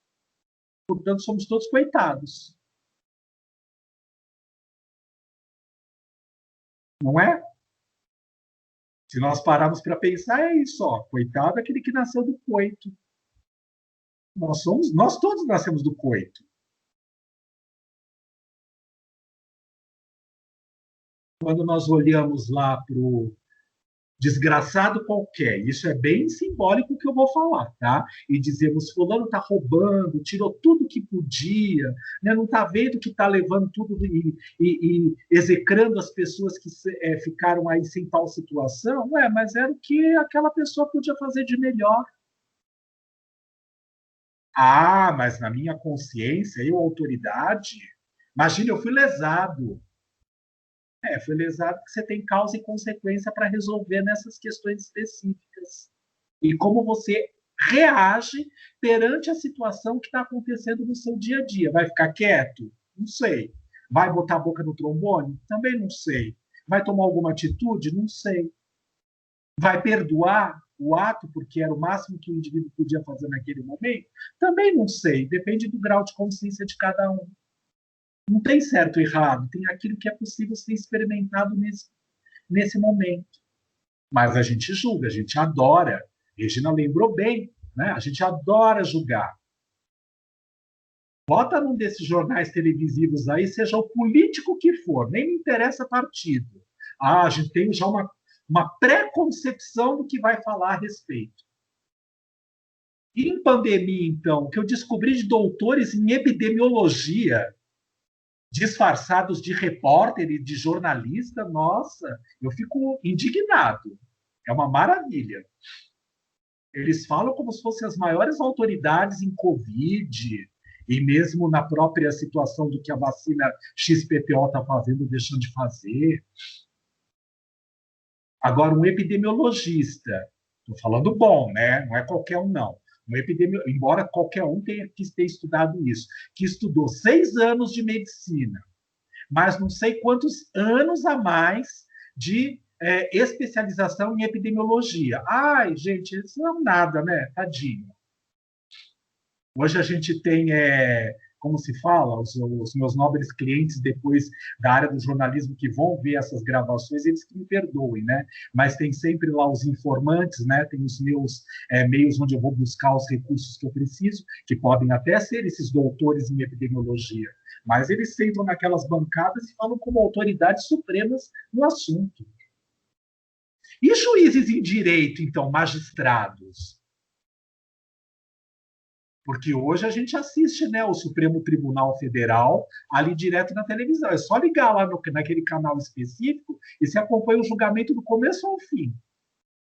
A: portanto, somos todos coitados. Não é? Se nós pararmos para pensar, é isso, ó, coitado é aquele que nasceu do coito. Nós todos nascemos do coito. Quando nós olhamos lá para o desgraçado qualquer, isso é bem simbólico que eu vou falar, tá? E dizemos, fulano está roubando, tirou tudo que podia, né? Não está vendo que está levando tudo e execrando as pessoas que ficaram aí sem tal situação? Mas era o que aquela pessoa podia fazer de melhor. Ah, mas na minha consciência, eu, autoridade, imagina, eu fui lesado. Foi lesado porque você tem causa e consequência para resolver nessas questões específicas. E como você reage perante a situação que está acontecendo no seu dia a dia. Vai ficar quieto? Não sei. Vai botar a boca no trombone? Também não sei. Vai tomar alguma atitude? Não sei. Vai perdoar o ato porque era o máximo que o indivíduo podia fazer naquele momento? Também não sei. Depende do grau de consciência de cada um. Não tem certo e errado, tem aquilo que é possível ser experimentado nesse momento. Mas a gente julga, a gente adora. Regina lembrou bem, né? A gente adora julgar. Bota num desses jornais televisivos aí, seja o político que for, nem me interessa partido. A gente tem já uma pré-concepção do que vai falar a respeito. E em pandemia, então, o que eu descobri de doutores em epidemiologia, disfarçados de repórter e de jornalista, nossa, eu fico indignado. É uma maravilha. Eles falam como se fossem as maiores autoridades em Covid e mesmo na própria situação do que a vacina XPTO está fazendo ou deixando de fazer. Agora, um epidemiologista, estou falando bom, né? Não é qualquer um, não. Embora qualquer um tenha que ter estudado isso, que estudou 6 anos de medicina, mas não sei quantos anos a mais de especialização em epidemiologia. Ai, gente, isso não é nada, né? Tadinho. Hoje a gente tem como se fala, os meus nobres clientes depois da área do jornalismo que vão ver essas gravações, eles que me perdoem, né? Mas tem sempre lá os informantes, né? Tem os meus meios onde eu vou buscar os recursos que eu preciso, que podem até ser esses doutores em epidemiologia, mas eles sentam naquelas bancadas e falam como autoridades supremas no assunto. E juízes em direito, então, magistrados? Porque hoje a gente assiste, né, o Supremo Tribunal Federal ali direto na televisão. É só ligar lá naquele canal específico e se acompanha o julgamento do começo ao fim.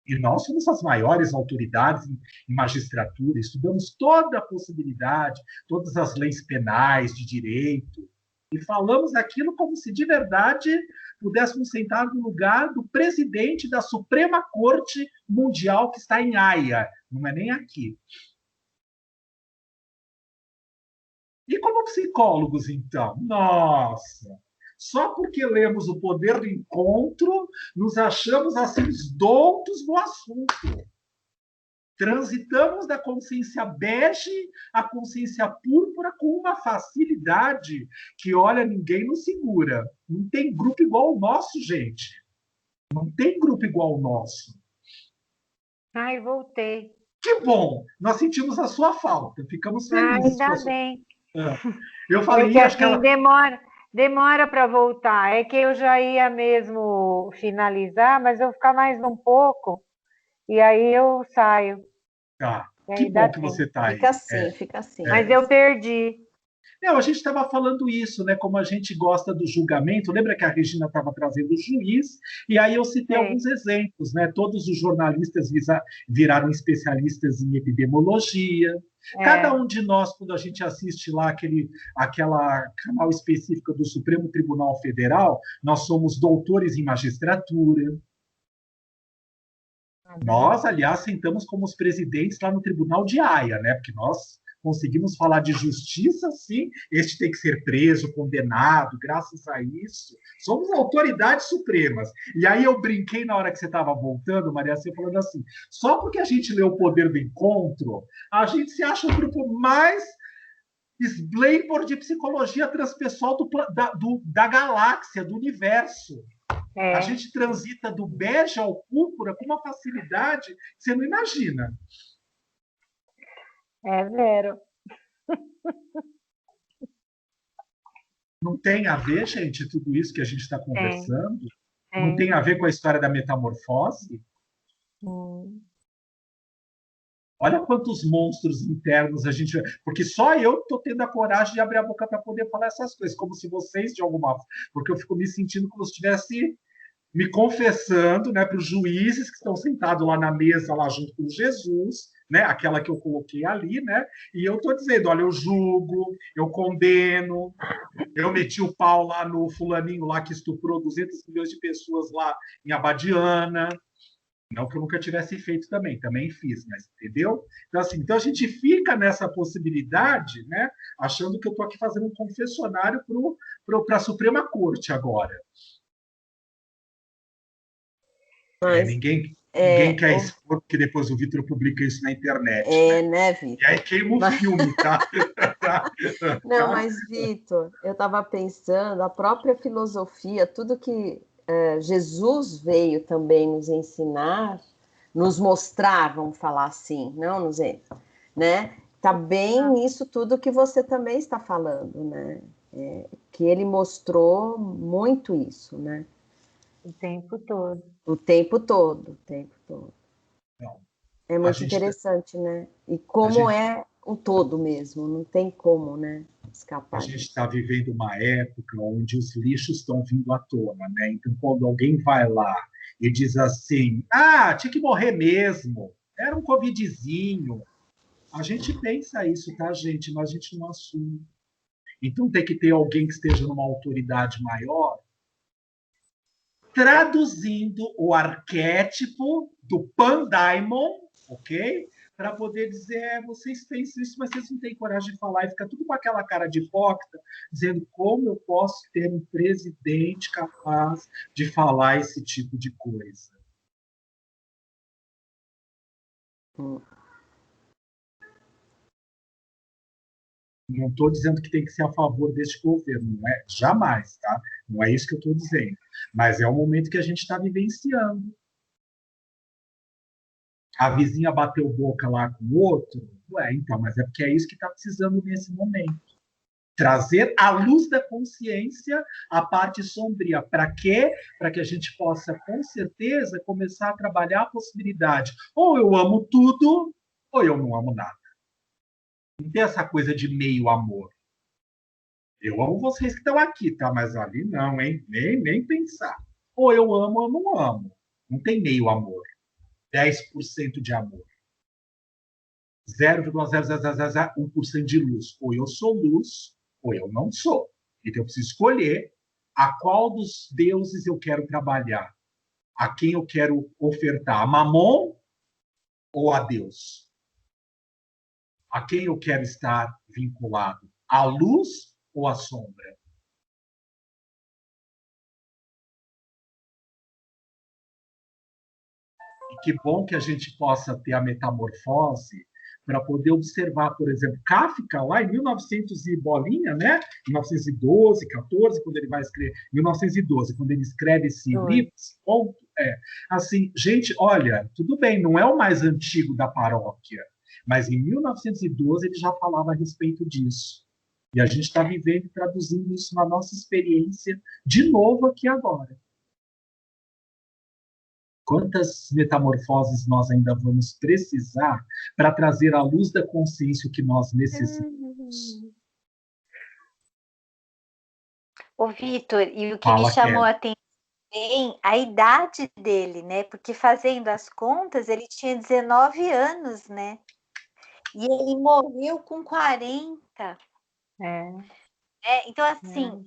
A: E nós somos as maiores autoridades em magistratura, estudamos toda a possibilidade, todas as leis penais de direito, e falamos aquilo como se de verdade pudéssemos sentar no lugar do presidente da Suprema Corte Mundial que está em Haia, não é nem aqui. E como psicólogos, então? Nossa! Só porque lemos O Poder do Encontro, nos achamos assim doutos no assunto. Transitamos da consciência bege à consciência púrpura com uma facilidade que, olha, ninguém nos segura. Não tem grupo igual o nosso, gente. Não tem grupo igual o nosso.
G: Ai, voltei.
A: Que bom! Nós sentimos a sua falta. Ficamos felizes.
G: Ainda bem.
A: Eu falei,
G: que
A: acho que
G: assim,
A: ela...
G: demora para voltar. É que eu já ia mesmo finalizar, mas eu vou ficar mais um pouco e aí eu saio.
A: Tá.
G: Que
A: bom que você está aí.
D: Fica assim, fica assim.
G: Mas eu perdi.
A: Não, a gente estava falando isso, né? Como a gente gosta do julgamento. Lembra que a Regina estava trazendo o juiz? E aí eu citei alguns exemplos, né? Todos os jornalistas viraram especialistas em epidemiologia. Cada um de nós, quando a gente assiste lá aquela canal específica do Supremo Tribunal Federal, nós somos doutores em magistratura. Nós, aliás, sentamos como os presidentes lá no Tribunal de Haia, né? Porque nós conseguimos falar de justiça, sim, este tem que ser preso, condenado, graças a isso. Somos autoridades supremas. E aí eu brinquei na hora que você estava voltando, Maria, você falando assim, só porque a gente lê O Poder do Encontro, a gente se acha o grupo mais esplêndido de psicologia transpessoal da galáxia, do universo. A gente transita do bege ao púrpura com uma facilidade que você não imagina.
G: É vero.
A: Não tem a ver, gente, tudo isso que a gente está conversando? Não tem a ver com a história da metamorfose? Olha quantos monstros internos a gente... Porque só eu estou tendo a coragem de abrir a boca para poder falar essas coisas, como se vocês, de alguma forma... Porque eu fico me sentindo como se estivesse me confessando, né, para os juízes que estão sentados lá na mesa, lá junto com Jesus, né, aquela que eu coloquei ali, né, e eu estou dizendo, olha, eu julgo, eu condeno, eu meti o pau lá no fulaninho lá que estuprou 200 milhões de pessoas lá em Abadiana, não que eu nunca tivesse feito também fiz, mas entendeu? Então, assim, então a gente fica nessa possibilidade, né, achando que eu estou aqui fazendo um confessionário para a Suprema Corte agora. Ninguém quer expor, porque depois o Vitor publica isso na internet.
D: Né, Vitor?
A: E aí queima o filme, tá?
D: Não, mas, Vitor, eu estava pensando, a própria filosofia, tudo que Jesus veio também nos ensinar, nos mostrar, vamos falar assim, não nos né? Tá bem isso tudo que você também está falando, né? Que ele mostrou muito isso, né?
G: O tempo todo.
D: O tempo todo.
A: Não.
D: É muito interessante, né? E como é um todo mesmo, não tem como, né, escapar.
A: A gente está vivendo uma época onde os lixos estão vindo à tona, né? Então, quando alguém vai lá e diz assim, tinha que morrer mesmo, era um covidzinho, a gente pensa isso, tá, gente? Mas a gente não assume. Então, tem que ter alguém que esteja numa autoridade maior traduzindo o arquétipo do Pandaimon, ok? Para poder dizer, vocês pensam isso, mas vocês não têm coragem de falar, e fica tudo com aquela cara de hipócrita, dizendo como eu posso ter um presidente capaz de falar esse tipo de coisa. Não estou dizendo que tem que ser a favor deste governo, não é? Jamais, tá? Não é isso que eu estou dizendo. Mas é o momento que a gente está vivenciando. A vizinha bateu boca lá com o outro? Ué, então, mas é porque é isso que está precisando nesse momento. Trazer à luz da consciência a parte sombria. Para quê? Para que a gente possa, com certeza, começar a trabalhar a possibilidade. Ou eu amo tudo, ou eu não amo nada. Não tem essa coisa de meio amor. Eu amo vocês que estão aqui, tá? Mas ali não, hein? Nem pensar. Ou eu amo ou não amo. Não tem meio amor. 10% de amor. 0,00001% de luz. Ou eu sou luz, ou eu não sou. Então eu preciso escolher a qual dos deuses eu quero trabalhar. A quem eu quero ofertar. A Mamon ou a Deus? A quem eu quero estar vinculado? A luz ou a sombra? E que bom que a gente possa ter a metamorfose para poder observar, por exemplo, Kafka, lá em 1900 e bolinha, né? 1912, 14, quando ele vai escrever, 1912, quando ele escreve esse livro, esse conto, assim, gente, olha, tudo bem, não é o mais antigo da paróquia, mas em 1912 ele já falava a respeito disso. E a gente está vivendo e traduzindo isso na nossa experiência de novo aqui agora. Quantas metamorfoses nós ainda vamos precisar para trazer à luz da consciência o que nós necessitamos?
B: Ô, Vitor, e o que me chamou a atenção a idade dele, né? Porque fazendo as contas, ele tinha 19 anos, né? E ele morreu com 40. Então, assim,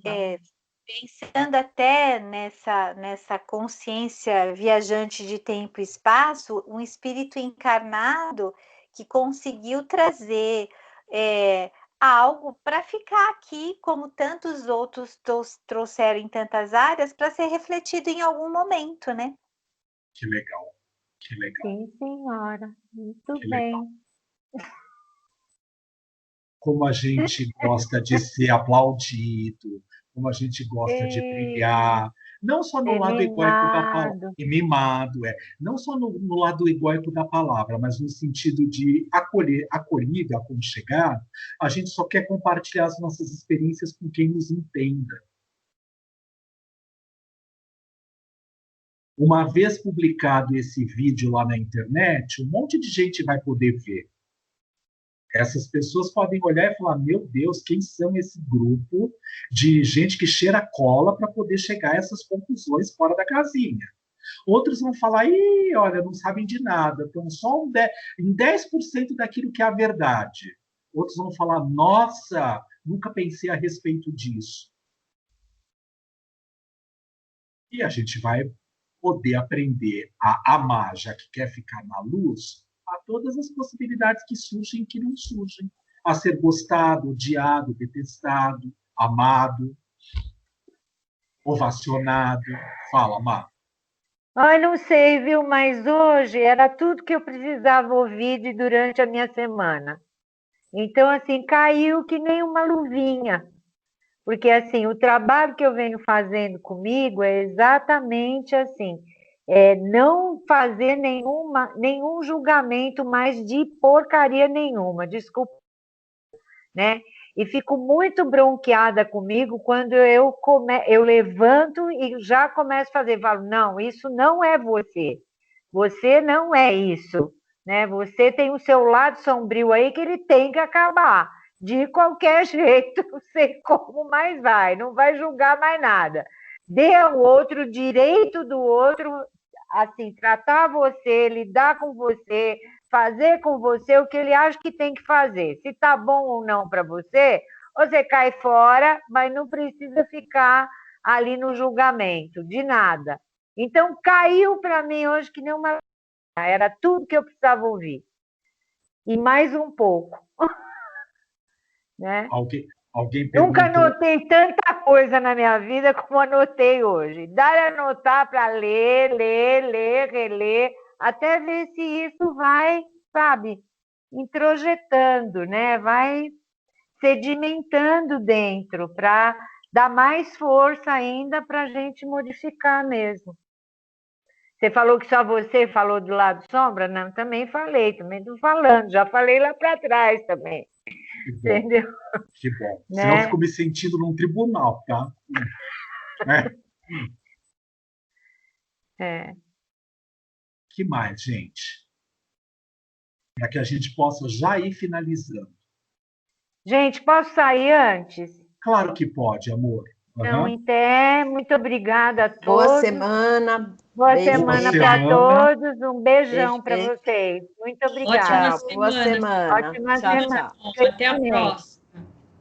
B: pensando até nessa consciência viajante de tempo e espaço, um espírito encarnado que conseguiu trazer algo para ficar aqui, como tantos outros trouxeram em tantas áreas, para ser refletido em algum momento, né?
A: Que legal, que legal.
G: Sim, senhora, muito bem.
A: Legal. Como a gente gosta de ser aplaudido, como a gente gosta de brilhar, não só no lado egóico da palavra, e mimado, não só no lado egóico da palavra, mas no sentido de acolhido, aconchegado, a gente só quer compartilhar as nossas experiências com quem nos entenda. Uma vez publicado esse vídeo lá na internet, um monte de gente vai poder ver. Essas pessoas podem olhar e falar, meu Deus, quem são esse grupo de gente que cheira cola para poder chegar a essas conclusões fora da casinha? Outros vão falar, ih, olha, não sabem de nada, estão só em 10% daquilo que é a verdade. Outros vão falar, nossa, nunca pensei a respeito disso. E a gente vai poder aprender a amar, já que quer ficar na luz, a todas as possibilidades que surgem e que não surgem. A ser gostado, odiado, detestado, amado, ovacionado. Fala, Má.
G: Ai, não sei, viu? Mas hoje era tudo que eu precisava ouvir durante a minha semana. Então, assim, caiu que nem uma luvinha. Porque, assim, o trabalho que eu venho fazendo comigo é exatamente assim. Não fazer nenhum julgamento mais de porcaria nenhuma, desculpa, né? E fico muito bronqueada comigo quando eu levanto e já começo a fazer, falo, não, isso não é você não é isso, né? Você tem o seu lado sombrio aí que ele tem que acabar, de qualquer jeito, não sei como, mas não vai julgar mais nada. Dê ao outro o direito do outro, assim, tratar você, lidar com você, fazer com você o que ele acha que tem que fazer. Se tá bom ou não para você, você cai fora, mas não precisa ficar ali no julgamento, de nada. Então, caiu para mim hoje que nem uma... Era tudo que eu precisava ouvir. E mais um pouco. Né?
A: Alguém
G: Nunca anotei tanta coisa na minha vida como anotei hoje. Dar a anotar para ler, reler, até ver se isso vai, sabe, introjetando, né? Vai sedimentando dentro, para dar mais força ainda para a gente modificar mesmo. Você falou que só você falou do lado sombra? Não, também estou falando, já falei lá para trás também.
A: Que bom,
G: Entendeu?
A: que bom.
G: Né?
A: Senão eu fico me sentindo num tribunal, tá?
G: É.
A: Que mais, gente? Para que a gente possa já ir finalizando.
G: Gente, posso sair antes?
A: Claro que pode, amor.
G: Então,
A: Uhum.
G: até muito obrigada a todos.
D: Boa semana.
G: Boa
D: Beijo,
G: semana
D: beijo.
G: para todos. Um beijão
D: Beijo,
G: para
D: beijo.
G: vocês. Muito
E: Ótima
G: obrigada.
D: Tchau, boa semana.
G: Ótima
D: Tchau,
G: semana.
D: tchau.
E: Até a
G: Também.
E: próxima.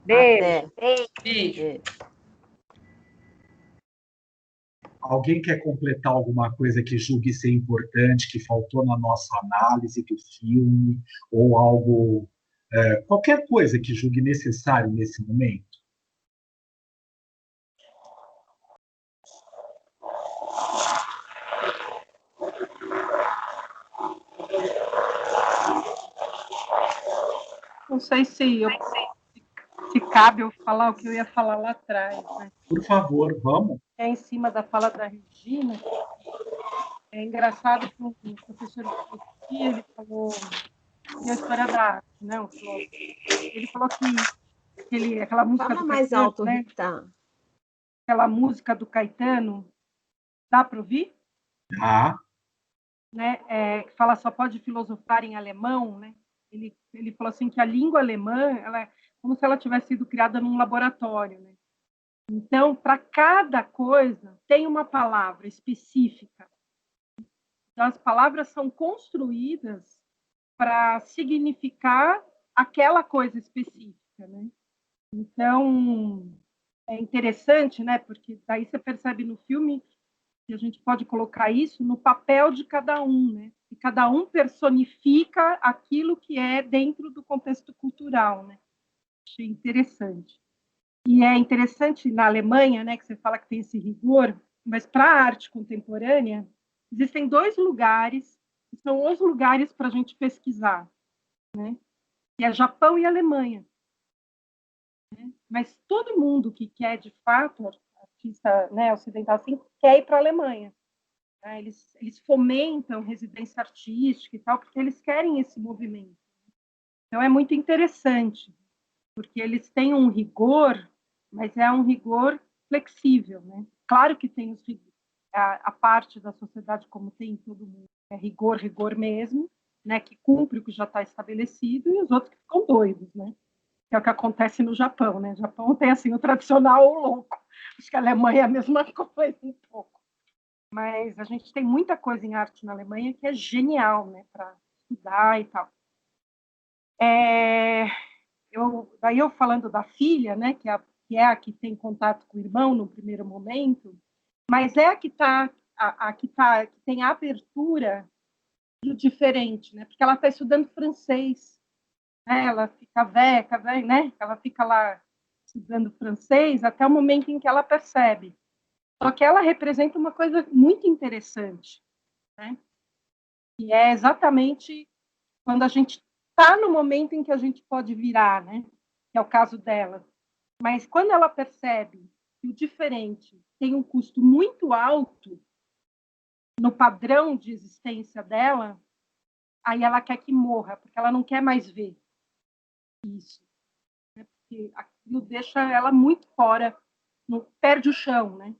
G: Beijo.
D: Até.
G: Beijo.
E: Beijo.
D: Beijo.
A: Alguém quer completar alguma coisa que julgue ser importante, que faltou na nossa análise do filme, ou algo, qualquer coisa que julgue necessário nesse momento?
F: Não sei se cabe eu falar o que eu ia falar lá atrás, né?
A: Por favor, vamos.
F: É em cima da fala da Regina. É engraçado que o professor de filosofia, ele falou a história da arte, né? Ele falou que aquela música
D: Fala
F: do
D: mais
F: Caetano,
D: alto,
F: né?
D: Rita.
F: Aquela música do Caetano, dá para ouvir?
A: Ah,
F: Né? Que fala só pode filosofar em alemão, né? Ele falou assim que a língua alemã, ela é como se ela tivesse sido criada num laboratório, né? Então, para cada coisa tem uma palavra específica. Então, as palavras são construídas para significar aquela coisa específica, né? Então, é interessante, né? Porque daí você percebe no filme que a gente pode colocar isso no papel de cada um, né? E cada um personifica aquilo que é dentro do contexto cultural, né? Achei interessante. E é interessante na Alemanha, né, que você fala que tem esse rigor, mas para a arte contemporânea, existem 2 lugares, que são os lugares para a gente pesquisar, né? Que é Japão e Alemanha. Né? Mas todo mundo que quer, de fato, artista, né, ocidental, assim, quer ir para a Alemanha. Né? Eles fomentam residência artística e tal, porque eles querem esse movimento. Então, é muito interessante, porque eles têm um rigor, mas é um rigor flexível, né? Claro que tem a parte da sociedade, como tem em todo mundo, é rigor mesmo, né? Que cumpre o que já está estabelecido, e os outros que ficam doidos, né? Que é o que acontece no Japão, né? O Japão tem, assim, o tradicional ou louco. Acho que a Alemanha é a mesma coisa, um pouco. Mas a gente tem muita coisa em arte na Alemanha que é genial, né? Para estudar e tal. Daí eu falando da filha, né, que é a que tem contato com o irmão no primeiro momento, mas é a que que tem a abertura do diferente, né, porque ela está estudando francês, né, ela fica velha, né, ela fica lá estudando francês até o momento em que ela percebe. Só que ela representa uma coisa muito interessante, né, e é exatamente quando a gente está no momento em que a gente pode virar, né, que é o caso dela. Mas quando ela percebe que o diferente tem um custo muito alto no padrão de existência dela, aí ela quer que morra, porque ela não quer mais ver isso. Né? Porque aquilo deixa ela muito fora, perde o chão, né?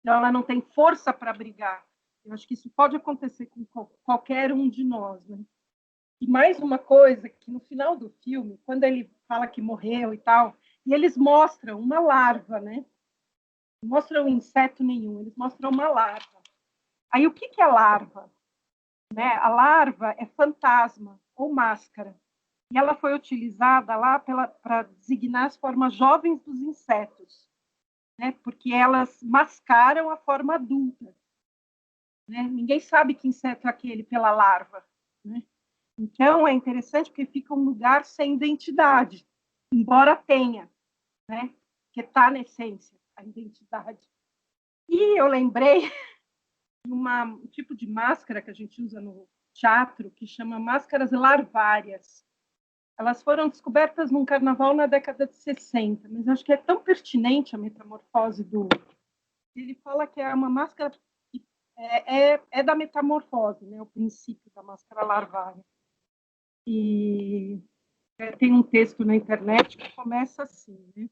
F: Então ela não tem força para brigar. Eu acho que isso pode acontecer com qualquer um de nós, né? E mais uma coisa, que no final do filme, quando ele fala que morreu e tal, e eles mostram uma larva, né? Não mostram inseto nenhum, eles mostram uma larva. Aí o que é larva? Né? A larva é fantasma ou máscara. E ela foi utilizada lá para designar as formas jovens dos insetos, né? Porque elas mascaram a forma adulta. Né? Ninguém sabe que inseto é aquele pela larva. Né? Então, é interessante porque fica um lugar sem identidade, embora tenha, né? Que está na essência, a identidade. E eu lembrei de um tipo de máscara que a gente usa no teatro, que chama máscaras larvárias. elas foram descobertas num carnaval na década de 60, mas acho que é tão pertinente a metamorfose do... Ele fala que é uma máscara que é da metamorfose, né? O princípio da máscara larvária. E tem um texto na internet que começa assim, né?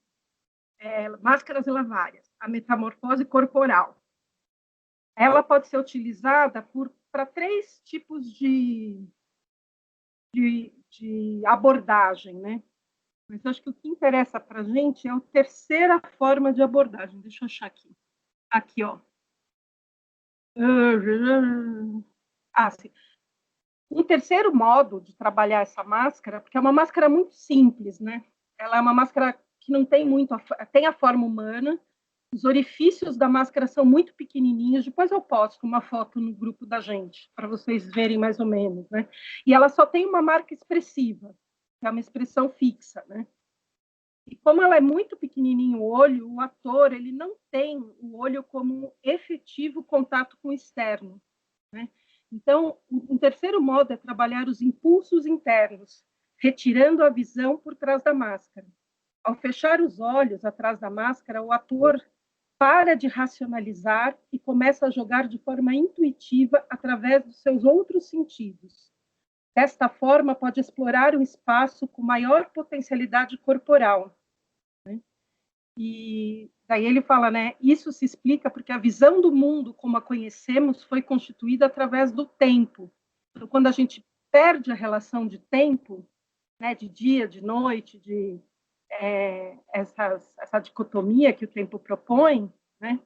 F: Máscaras larvárias, a metamorfose corporal. Ela pode ser utilizada para 3 tipos de abordagem, né? Mas acho que o que interessa para a gente é a terceira forma de abordagem. Deixa eu achar aqui. Aqui, ó. Sim. Um terceiro modo de trabalhar essa máscara, porque é uma máscara muito simples, né? Ela é uma máscara que não tem muito... Tem a forma humana, os orifícios da máscara são muito pequenininhos. Depois eu posto uma foto no grupo da gente, para vocês verem mais ou menos, né? E ela só tem uma marca expressiva, que é uma expressão fixa, né? E como ela é muito pequenininho o olho, o ator ele não tem o olho como um efetivo contato com o externo, né? Então, um terceiro modo é trabalhar os impulsos internos, retirando a visão por trás da máscara. Ao fechar os olhos atrás da máscara, o ator para de racionalizar e começa a jogar de forma intuitiva através dos seus outros sentidos. Desta forma, pode explorar o espaço com maior potencialidade corporal, né? E daí ele fala, né, isso se explica porque a visão do mundo como a conhecemos foi constituída através do tempo. Então, quando a gente perde a relação de tempo, né, de dia, de noite, de essa dicotomia que o tempo propõe, né,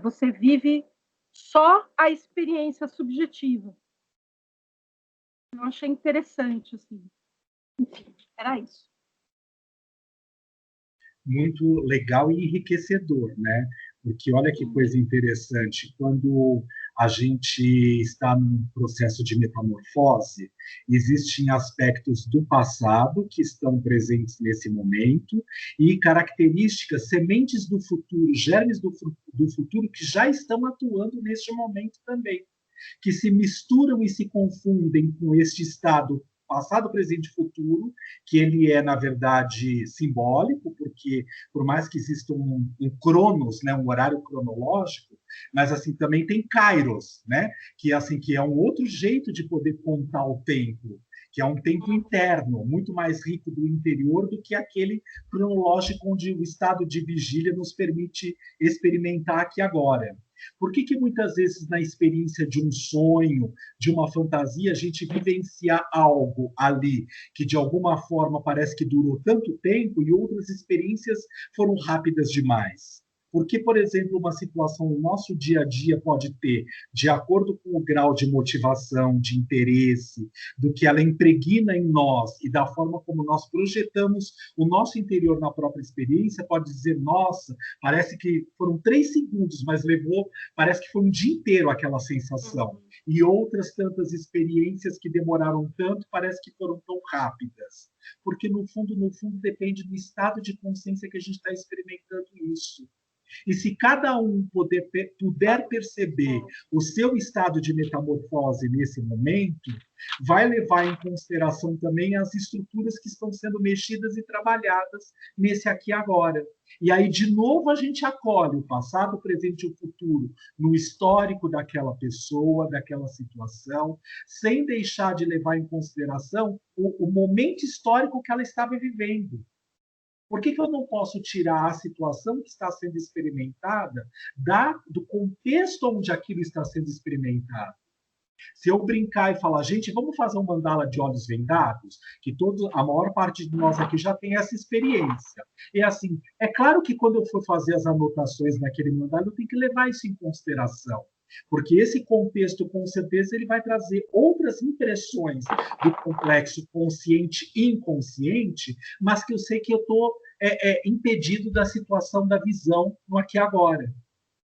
F: você vive só a experiência subjetiva. Eu achei interessante, assim. Enfim, era isso.
A: Muito legal e enriquecedor, né? Porque olha que coisa interessante, quando a gente está num processo de metamorfose, existem aspectos do passado que estão presentes nesse momento e características, sementes do futuro, germes do futuro que já estão atuando neste momento também, que se misturam e se confundem com este estado passado, presente e futuro, que ele é, na verdade, simbólico, porque, por mais que exista um cronos, né, um horário cronológico, mas, assim, também tem kairos, né, que, assim, que é um outro jeito de poder contar o tempo, que é um tempo interno, muito mais rico do interior do que aquele cronológico onde o estado de vigília nos permite experimentar aqui agora. Por que muitas vezes na experiência de um sonho, de uma fantasia, a gente vivencia algo ali que de alguma forma parece que durou tanto tempo e outras experiências foram rápidas demais? Porque, por exemplo, uma situação no nosso dia a dia pode ter, de acordo com o grau de motivação, de interesse, do que ela impregna em nós e da forma como nós projetamos o nosso interior na própria experiência, pode dizer, nossa, parece que foram 3 segundos, mas parece que foi um dia inteiro aquela sensação. E outras tantas experiências que demoraram tanto, parece que foram tão rápidas. Porque, no fundo, depende do estado de consciência que a gente está experimentando isso. E se cada um puder perceber o seu estado de metamorfose nesse momento, vai levar em consideração também as estruturas que estão sendo mexidas e trabalhadas nesse aqui e agora. E aí, de novo, a gente acolhe o passado, o presente e o futuro no histórico daquela pessoa, daquela situação, sem deixar de levar em consideração o momento histórico que ela estava vivendo. Por que eu não posso tirar a situação que está sendo experimentada do contexto onde aquilo está sendo experimentado? Se eu brincar e falar, gente, vamos fazer um mandala de olhos vendados, que a maior parte de nós aqui já tem essa experiência. E assim, é claro que quando eu for fazer as anotações naquele mandala, eu tenho que levar isso em consideração. Porque esse contexto, com certeza, ele vai trazer outras impressões do complexo consciente e inconsciente, mas que eu sei que eu estou impedido da situação da visão no aqui e agora,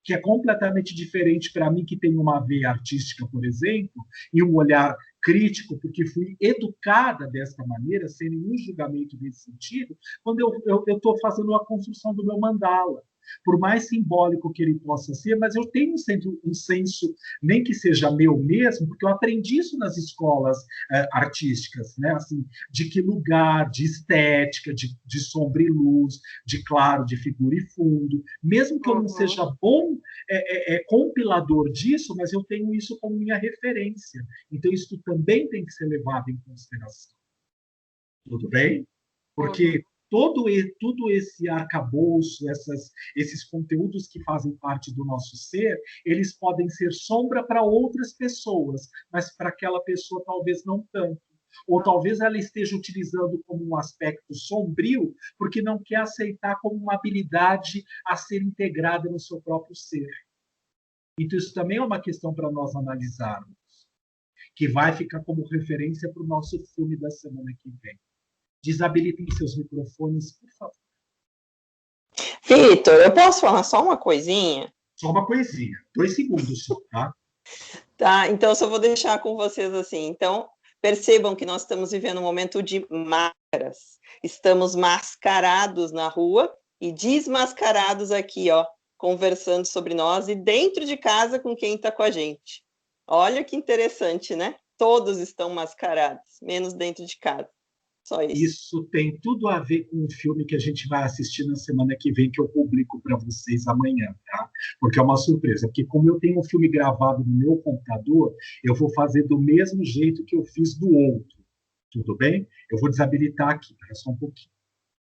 A: que é completamente diferente para mim, que tenho uma veia artística, por exemplo, e um olhar crítico, porque fui educada dessa maneira, sem nenhum julgamento nesse sentido, quando eu estou fazendo a construção do meu mandala. por mais simbólico que ele possa ser, mas eu tenho um senso, nem que seja meu mesmo, porque eu aprendi isso nas escolas artísticas, né? Assim, de que lugar, de estética, de sombra e luz, de claro, de figura e fundo. Mesmo que eu não seja bom compilador disso, mas eu tenho isso como minha referência. Então, isso também tem que ser levado em consideração. Tudo bem? Porque tudo esse arcabouço, esses conteúdos que fazem parte do nosso ser, eles podem ser sombra para outras pessoas, mas para aquela pessoa talvez não tanto. Ou talvez ela esteja utilizando como um aspecto sombrio, porque não quer aceitar como uma habilidade a ser integrada no seu próprio ser. Então, isso também é uma questão para nós analisarmos, que vai ficar como referência para o nosso filme da semana que vem. Desabilitem seus microfones, por favor.
H: Vitor, eu posso falar só uma coisinha?
A: Só uma coisinha, 2 segundos só, tá?
H: Tá, então eu só vou deixar com vocês assim. Então, percebam que nós estamos vivendo um momento de máscaras. Estamos mascarados na rua e desmascarados aqui, ó, conversando sobre nós e dentro de casa com quem está com a gente. Olha que interessante, né? Todos estão mascarados, menos dentro de casa. Só isso.
A: Isso tem tudo a ver com o filme que a gente vai assistir na semana que vem, que eu publico para vocês amanhã, tá? Porque é uma surpresa. Porque como eu tenho um filme gravado no meu computador, eu vou fazer do mesmo jeito que eu fiz do outro. Tudo bem? Eu vou desabilitar aqui, espera só um pouquinho.